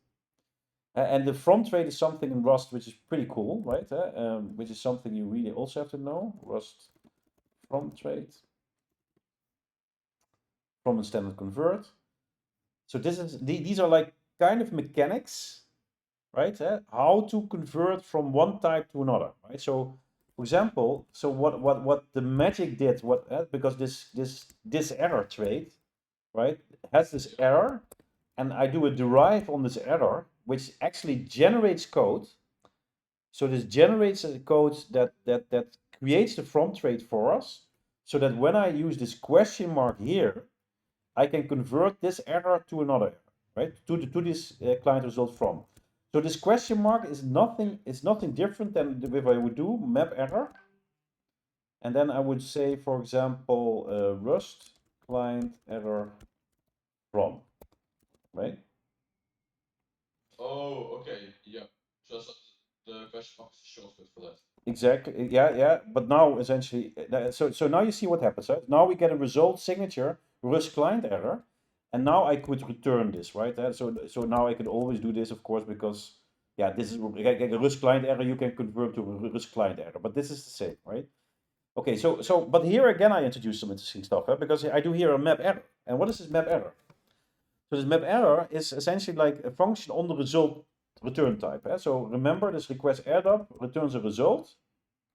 B: And the from trait is something in Rust which is pretty cool, right? Which is something you really also have to know. Rust from trait. From and standard convert. So these are like kind of mechanics, right? How to convert from one type to another, right? So for example, so what the magic did, because this error trait, right, has this error, and I do a derive on this error, which actually generates code. So this generates a code that creates the from trait for us, so that when I use this question mark here, I can convert this error to another error, right? To this client result from. So this question mark is nothing different than if I would do map error, and then I would say, for example, Rust client error from, right?
A: Oh, okay, yeah. Just the question mark is a shortcut for that.
B: Exactly. Yeah. But now essentially, so now you see what happens, right? Now we get a result signature Rust client error, and now I could return this, right? So now I can always do this, of course, because yeah, this is like a Rust client error. You can convert to a Rust client error, but this is the same, right? Okay. But here again, I introduce some interesting stuff, because I do here a map error. And what is this map error? So this map error is essentially like a function on the result return type. So remember, this request airdrop returns a result,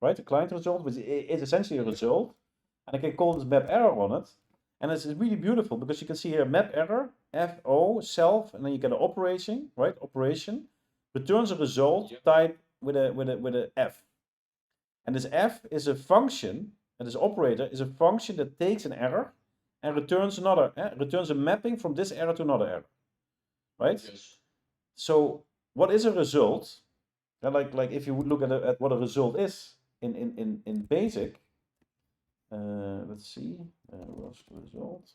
B: right? A client result, which is essentially a result. And I can call this map error on it. And it's really beautiful because you can see here map error, FO, self, and then you get an operation, right? Operation returns a result type with a F. And this F is a function, and this operator is a function that takes an error and returns returns a mapping from this error to another error, right?
A: Yes.
B: So what is a result? Like if you would look at what a result is in BASIC, let's see, what's the result?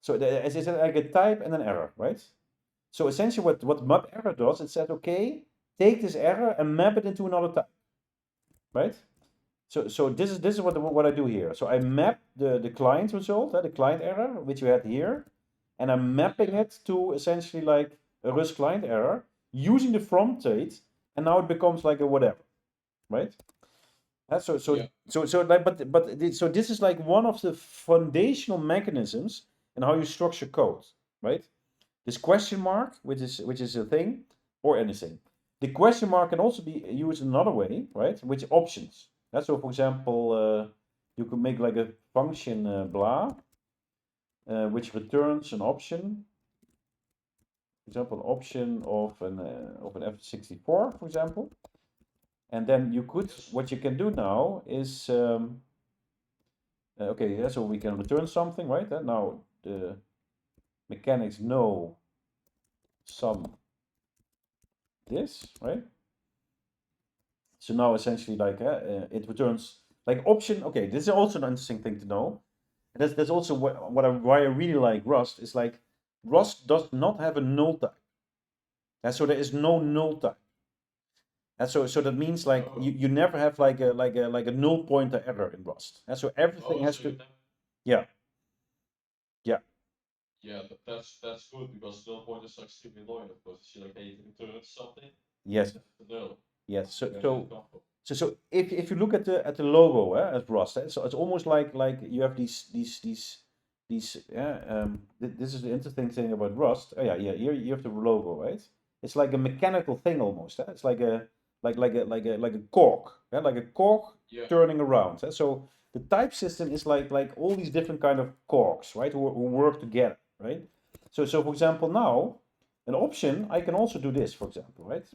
B: So it's like a type and an error, right? So essentially what map error does, it says, okay, take this error and map it into another type, right? So this is what I do here. So I map the client result, the client error, which you had here, and I'm mapping it to essentially like a Rust client error using the from state, and now it becomes like a whatever, right? So this is like one of the foundational mechanisms in how you structure code, right? This question mark, which is a thing, or anything. The question mark can also be used another way, right? Which options? So for example, you could make like a function blah, which returns an option. For example, an option of an F64, for example. And then you could, what you can do now is, okay, so we can return something, right? Now the mechanics know some this, right? So now essentially like it returns like option. Okay, this is also an interesting thing to know. And that's also why I really like Rust is like Rust does not have a null type. And so there is no null type. And so that means like you never have like a null pointer error in Rust. And so everything has to yeah.
A: Yeah, that's good because null pointers are extremely annoying, of course. You like, hey, you return something.
B: Yes.
A: No.
B: Yes. So if you look at the logo at Rust, so it's almost like you have these this is the interesting thing about Rust. Oh yeah, here you have the logo, right? It's like a mechanical thing almost. It's like a like a cork, like a cork turning around. So the type system is like all these different kind of corks, right, who work together, right? So for example now, an option I can also do this, for example, right?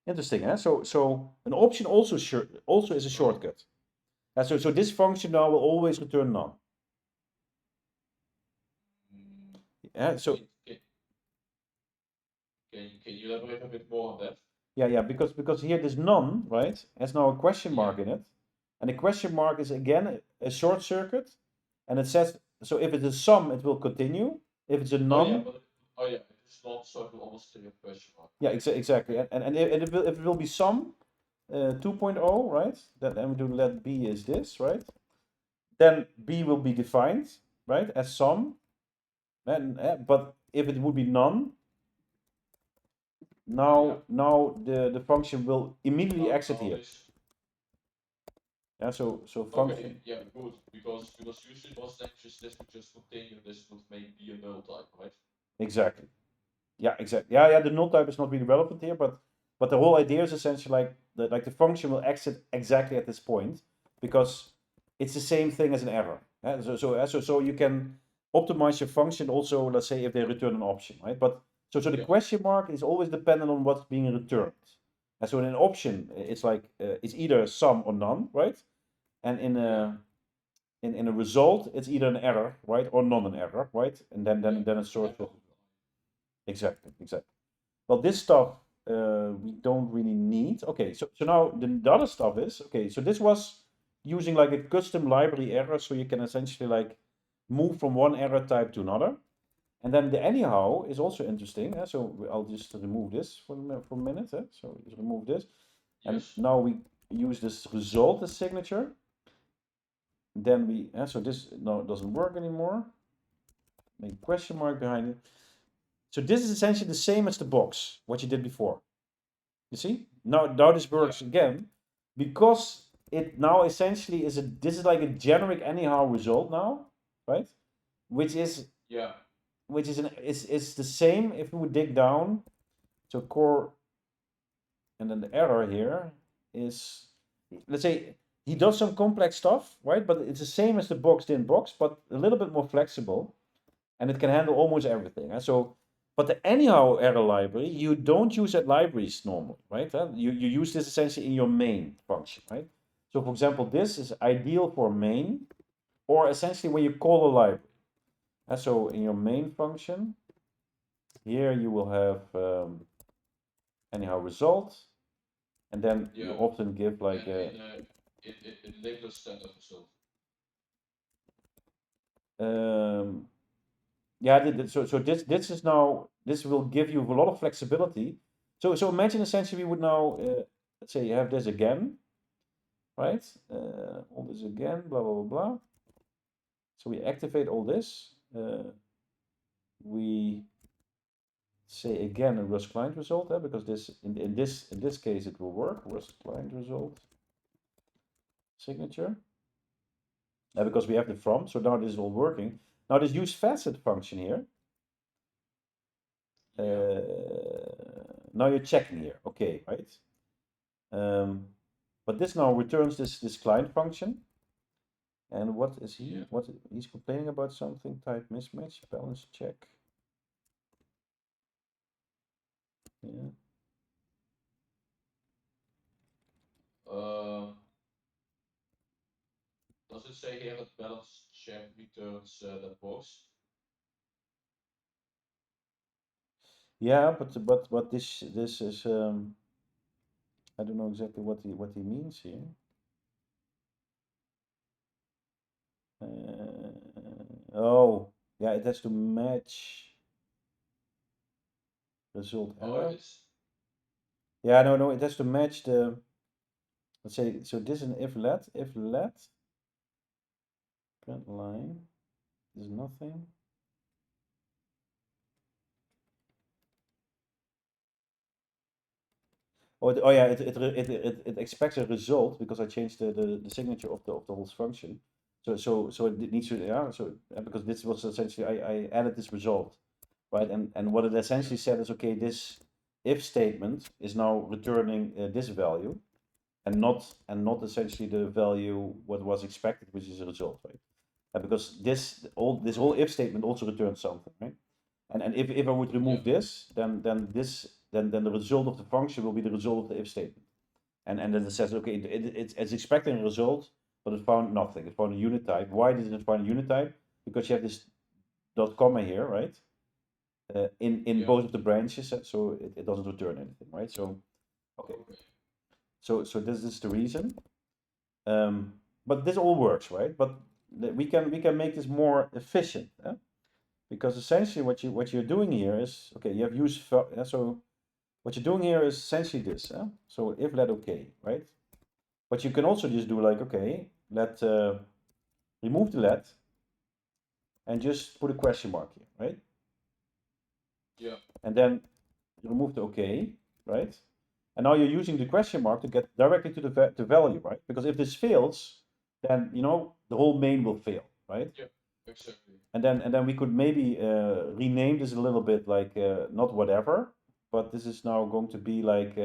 B: Interesting, huh? So an option also is a shortcut. So this function now will always return none. So
A: can you elaborate a bit more on that?
B: Yeah, because here this none, right, has now a question mark in it, and the question mark is again a short circuit, and it says so if it's a sum it will continue, if it's a none.
A: If it's not, so it will almost stay a question mark.
B: Yeah, exactly, and if it will be sum 2.0, right? Then we do let b is this, right? Then b will be defined, right, as sum, and but if it would be none, now the function will immediately exit here. Yeah, so function.
A: Okay, yeah, good, because usually most languages this would just continue, this would maybe be a null type, right?
B: Exactly. Yeah, exactly. Yeah, the null type is not really relevant here, but the whole idea is essentially like the function will exit exactly at this point because it's the same thing as an error. So you can optimize your function also, let's say if they return an option, right? But so the question mark is always dependent on what's being returned. And so in an option, it's like it's either sum or none, right? And in a result, it's either an error, right, or not an error, right? And then it's sort of exactly. Well, this stuff we don't really need. Okay, so now the other stuff is okay. So this was using like a custom library error, so you can essentially like move from one error type to another. And then the anyhow is also interesting. So I'll just remove this for a minute. So just remove this, and now we use this result as signature. Then we so this now doesn't work anymore. Make a question mark behind it. So this is essentially the same as the box, what you did before. You see? Now this works again because it now essentially is this is like a generic anyhow result now, right? Which is
A: Yeah.
B: which is the same if we would dig down. So core, and then the error here is, let's say he does some complex stuff, right? But it's the same as the boxed in box, but a little bit more flexible, and it can handle almost everything. So, but the anyhow error library, you don't use at libraries normally, right? You use this essentially in your main function, right? So for example, this is ideal for main, or essentially when you call a library. So in your main function, here you will have anyhow result, and then you often give like
A: and in Linux standard result.
B: Yeah, so this is now, this will give you a lot of flexibility. So imagine essentially we would now let's say you have this again, right? All this again, blah blah blah blah. So we activate all this. We say again a Rust client result, because this in this case it will work. Rust client result signature. Because we have the from, so now this is all working. Now this use facet function here. Now you're checking here, okay, right? But this now returns this client function. And what is he?
A: Yeah.
B: What he's complaining about something? Type mismatch, balance check. Yeah.
A: Does it say here that balance check returns that box?
B: Yeah, but this is I don't know exactly what he means here. Oh, yeah, it has to match result error. Yeah, no, it has to match the, let's say, so this is an if let print line is nothing. Oh yeah, it expects a result because I changed the signature of the host function. So it needs to, yeah, so because this was essentially I added this result, right? And what it essentially said is, okay, this if statement is now returning this value, and not essentially the value what was expected, which is a result, right? Because this whole if statement also returns something, right? And if I would remove this, then the result of the function will be the result of the if statement. And then it says, okay, it's expecting a result, but it found nothing. It found a unit type. Why did it find a unit type? Because you have this dot comma here, right? In both of the branches, so it doesn't return anything, right? So okay. So this is the reason. But this all works, right? But we can make this more efficient, because essentially what you're doing here is, okay, you have use so what you're doing here is essentially this. So if let okay, right? But you can also just do like, okay, let remove the let and just put a question mark here, right?
A: Yeah.
B: And then you remove the okay, right? And now you're using the question mark to get directly to the value, right? Because if this fails, then the whole main will fail, right?
A: Yeah, exactly.
B: And then we could maybe rename this a little bit, like not whatever, but this is now going to be like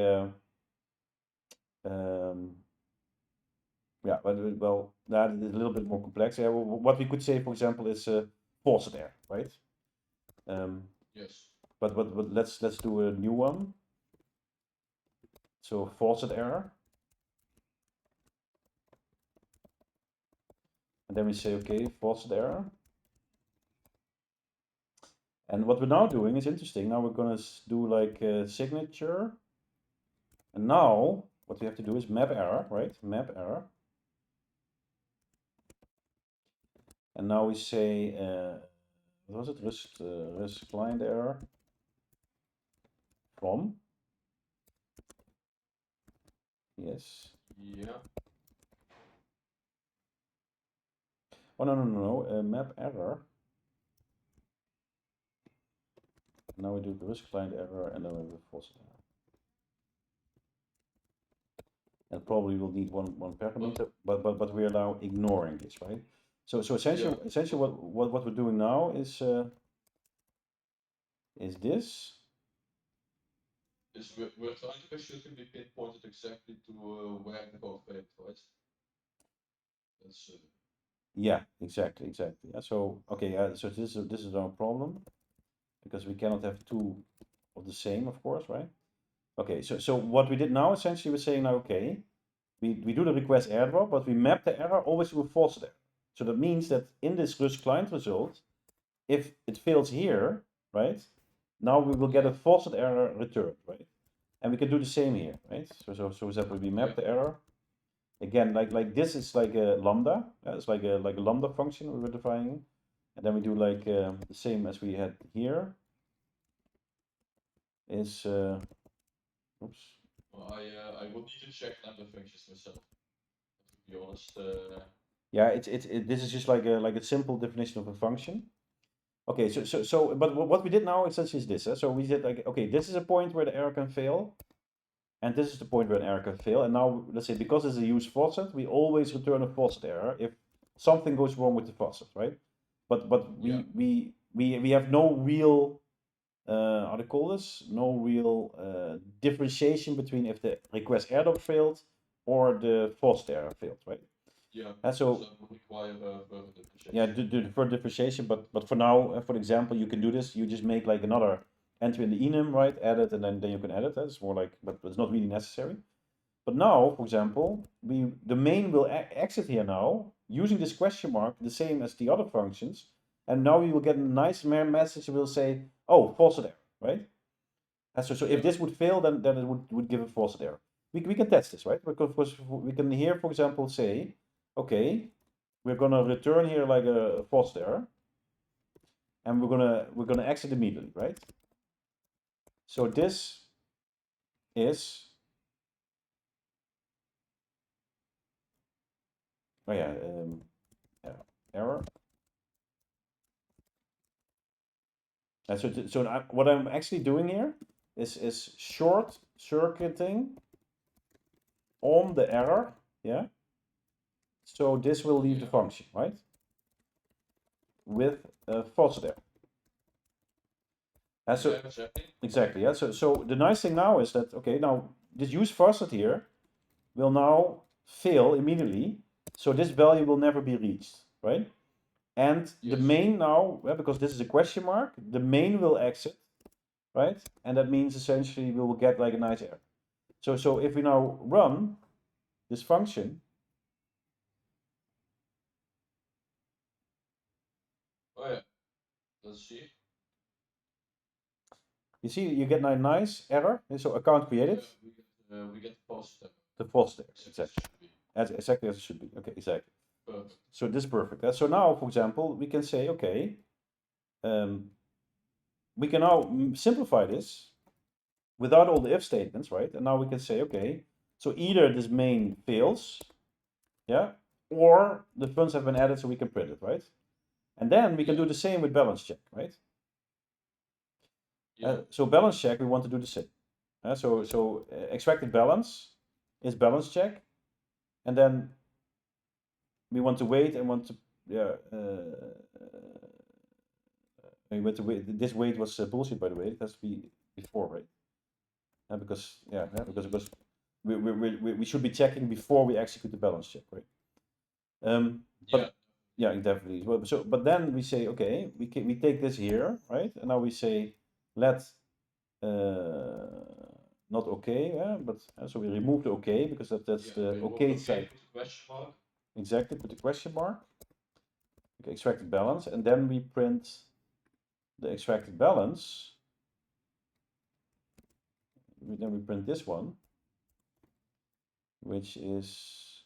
B: yeah, well, that is a little bit more complex. Yeah, what we could say, for example, is faucet air, right?
A: Yes.
B: But let's do a new one. So faucet error, and then we say, okay, faucet error. And what we're now doing is interesting. Now we're gonna do like a signature, and now what we have to do is map error, right? Map error. And now we say, what was it? Rust client error from. Yes.
A: Yeah.
B: Oh no, map error. Now we do the Rust client error, and then we have a false error. and probably will need one parameter, but we are now ignoring this, right? So essentially, what we're doing now is this.
A: We're trying to make sure it can be pinpointed exactly to where the code failed, right? That's
B: Yeah, exactly. Yeah, so okay, so this is our problem because we cannot have two of the same, of course, right? Okay, so what we did now essentially we're saying now, okay, we do the request airdrop, but we map the error always to a false error. So that means that in this Rust client result, if it fails here, right? Now we will get a false error returned, right? And we can do the same here, right? So example, we map the error. Again, like this is like a lambda. It's like a lambda function we were defining, and then we do like the same as we had here. Is oops.
A: well, I would need to check lambda functions myself. To be honest.
B: Yeah, this is just like a simple definition of a function. Okay, so but what we did now essentially is this. So we said like, okay, this is a point where the error can fail, and this is the point where an error can fail. And now let's say because it's a use faucet, we always return a faucet error if something goes wrong with the faucet, right? But we have no real how to call this? No real differentiation between if the request airdrop failed or the faucet error failed, right?
A: Yeah.
B: And so
A: that would require further differentiation.
B: yeah, do the further differentiation, but for now, for example, you can do this. You just make like another entry in the enum, right? Add it, and then you can edit it. It's more like, but it's not really necessary. But now, for example, the main will exit here now using this question mark, the same as the other functions, and now you will get a nice message. It will say, "Oh, false error," right? And so if this would fail, then it would give a false error. We can test this, right? Because we can here, for example, say, okay, we're gonna return here like a false error, and we're gonna exit immediately, right? So this is oh yeah, error. And so what I'm actually doing here is short circuiting on the error, yeah. So this will leave the function, right? With a false error. And so exactly, yeah. So the nice thing now is that okay, now this use faucet here will now fail immediately. So this value will never be reached, right? And the main now, because this is a question mark, the main will exit, right? And that means essentially we will get like a nice error. So if we now run this function,
A: oh yeah, let's see.
B: you see you get a nice error. And so account created.
A: Yeah, we get false error.
B: The false error, exactly. Exactly as it should be. Okay, exactly. Perfect. So this is perfect. So now, for example, we can say, okay, we can now simplify this without all the if statements, right? And now we can say, okay, so either this main fails, yeah, or the funds have been added so we can print it, right? And then we can do the same with balance check, right? So balance check, we want to do the same. So extracted balance is balance check, and then we want to wait and want to we want to wait. This wait was bullshit, by the way. It has to be before, right? Because because we should be checking before we execute the balance check, right? But yeah, definitely. But then we say, okay, we take this here, right? And now we say let not okay, yeah, but so we remove the okay because that's the okay side. Exactly, put the question mark. Okay, extracted balance, and then we print the extracted balance. Then we print this one, which is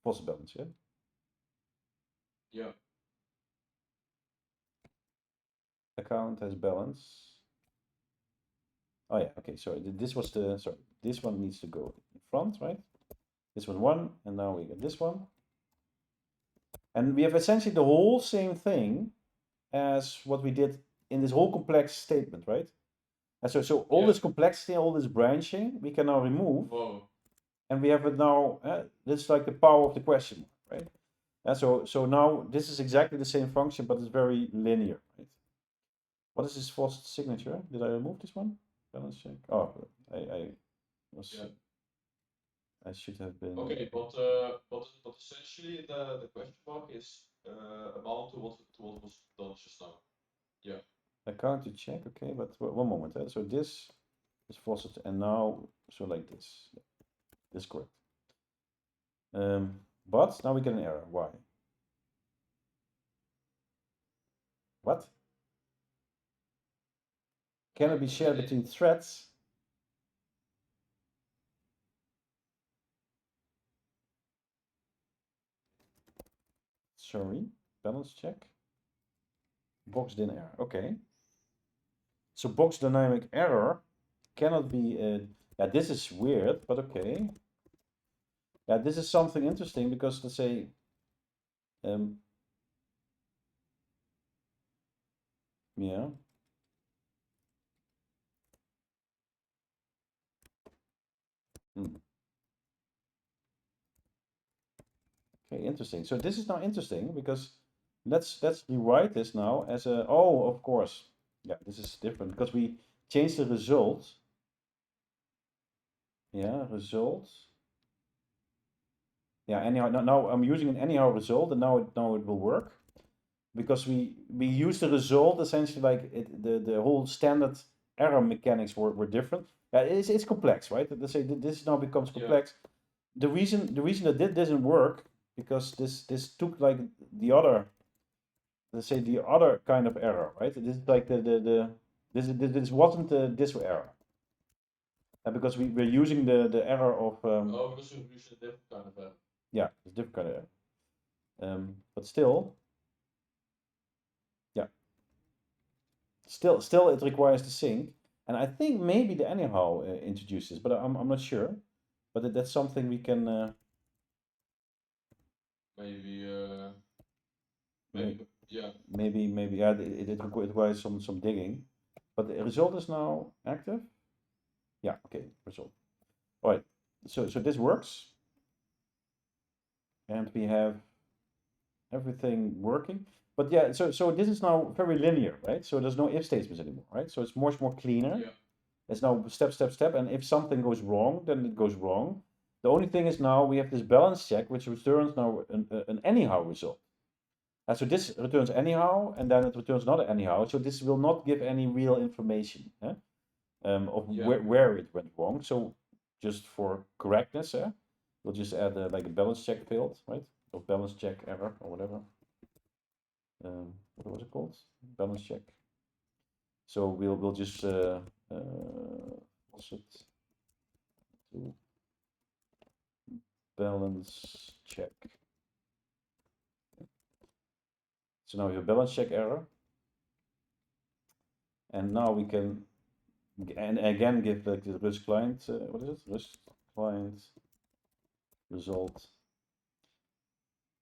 B: false balance, yeah?
A: Yeah.
B: Account has balance. Oh yeah, okay, sorry, this was the, sorry, this one needs to go in front, right? This was one, and now we get this one. And we have essentially the whole same thing as what we did in this whole complex statement, right? And so all this complexity, all this branching, we can now remove.
A: Whoa.
B: And we have it now. This is like the power of the question, right? So now this is exactly the same function, but it's very linear, right? What is this false signature? Did I remove this one? Balance check. Oh, I was.
A: Yeah.
B: I should have been.
A: Okay, but essentially the question mark is amount to what was done just now. Yeah.
B: Account to check. Okay, but one moment. So this is false, and now so like this. This is correct. But now we get an error. Why? What? Can it be shared between threads? Sorry, balance check. Box din error. Okay. So box dynamic error cannot be. Yeah, this is weird, but okay. Yeah, this is something interesting because let's say. Yeah. Okay, interesting. So this is now interesting because let's rewrite this now as a. Oh, of course. Yeah, this is different because we changed the result. Yeah, result. Yeah, anyhow. Now I'm using an anyhow result, and now it will work because we use the result essentially like the whole standard error mechanics were different. Yeah, it's complex, right? Let's say this now becomes complex. Yeah. The reason that this didn't work because this took like the other, let's say the other kind of error, right? This is like this wasn't this error. Because we're using the error of.
A: Oh, because we use a different kind of error.
B: Yeah, it's different kind of error. But still. Yeah. Still, it requires the sync, and I think maybe the anyhow introduces, but I'm not sure. But that's something we can.
A: Maybe. Yeah.
B: Maybe yeah. It requires some digging, but the result is now active. Yeah. Okay. Result. All right. So this works, and we have everything working. But yeah, so this is now very linear, right? So there's no if statements anymore, right? So it's much more cleaner.
A: Yeah.
B: It's now step, step, step, and if something goes wrong, then it goes wrong. The only thing is now we have this balance check, which returns now an anyhow result. And so this returns anyhow, and then it returns not anyhow. So this will not give any real information of where it went wrong. So just for correctness, we'll just add like a balance check field, right? Or balance check error or whatever. What was it called? Balance check. So we'll just what's it? To balance check. So now we have balance check error. And now we can, and again, give like the Rust client, what is it? Rust client result.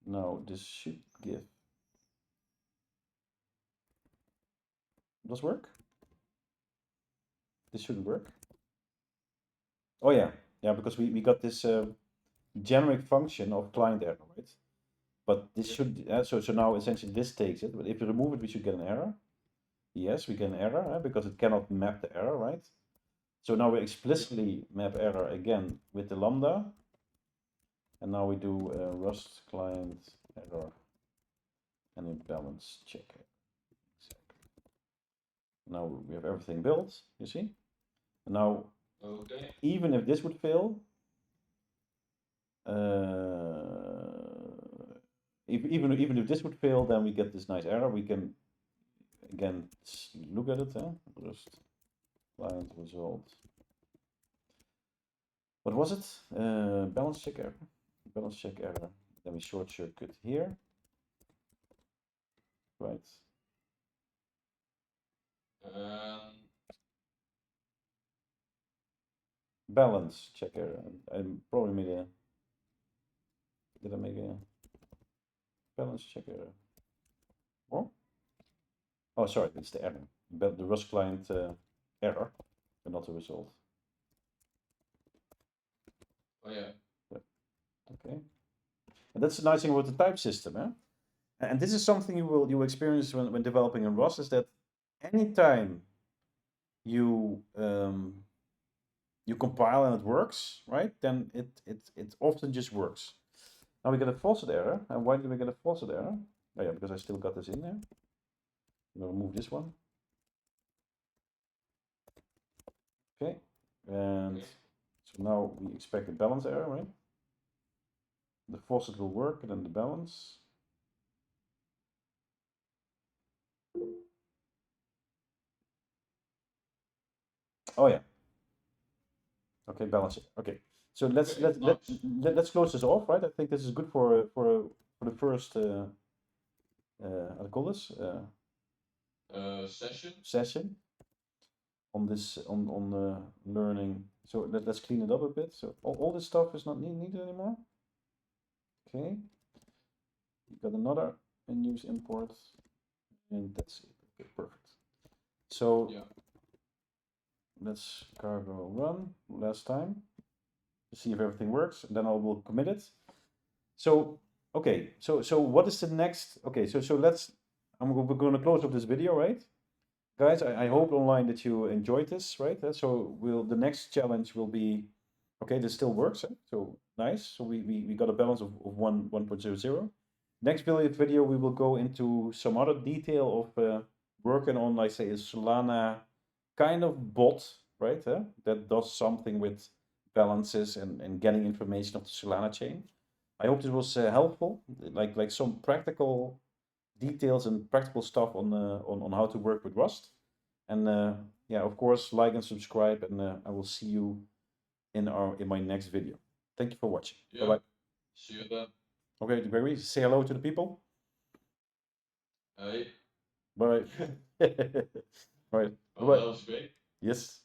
B: Now this should give. Does work? This shouldn't work. Oh yeah, because we got this generic function of client error, right? But this should, so now essentially this takes it, but if you remove it, we should get an error. Yes, we get an error because it cannot map the error, right? So now we explicitly map error again with the lambda. And now we do Rust client error and a balance check. Exactly. Now we have everything built, you see? And now, even if this would fail, even if this would fail, then we get this nice error. We can again look at it. Rust client result. What was it? Balance check error. Balance check error. Then we short circuit here. Right. Balance check error. I probably made a. Did I make a balance check error? Oh, sorry, it's the error. The Rust client error. but not the result.
A: Oh yeah.
B: Okay. And that's the nice thing about the type system, eh? And this is something you will experience when developing in Rust, is that anytime you you compile and it works, right? Then it often just works. Now we get a false error. And why did we get a false error? Oh yeah, because I still got this in there. I'm gonna remove this one. Okay. And so now we expect a balance error, right? The faucet will work and then the balance. Oh yeah. Okay, balance it. Okay. So let's let's close this off, right? I think this is good for the first how to call this session on this on learning. So let's clean it up a bit. So all this stuff is not needed anymore. Okay. You got another use import, and that's it. Okay, perfect. So
A: Yeah.
B: let's cargo run last time to see if everything works, and then I will commit it. So okay, so what is the next? Okay, so let's. We're going to close up this video, right? Guys, I hope online that you enjoyed this, right? So the next challenge will be, okay, this still works, so nice. So we got a balance of 1.00. Next video we will go into some other detail of working on, like say, a Solana kind of bot, right? That does something with balances and getting information of the Solana chain. I hope this was helpful, like some practical details and practical stuff on how to work with Rust. And yeah, of course, like and subscribe, and I will see you in my next video. Thank you for watching.
A: Yeah.
B: Bye bye.
A: See you then.
B: Okay, Gregory, say hello to the people.
A: Hey.
B: Bye. All right.
A: Well,
B: Bye.
A: that was great.
B: Yes.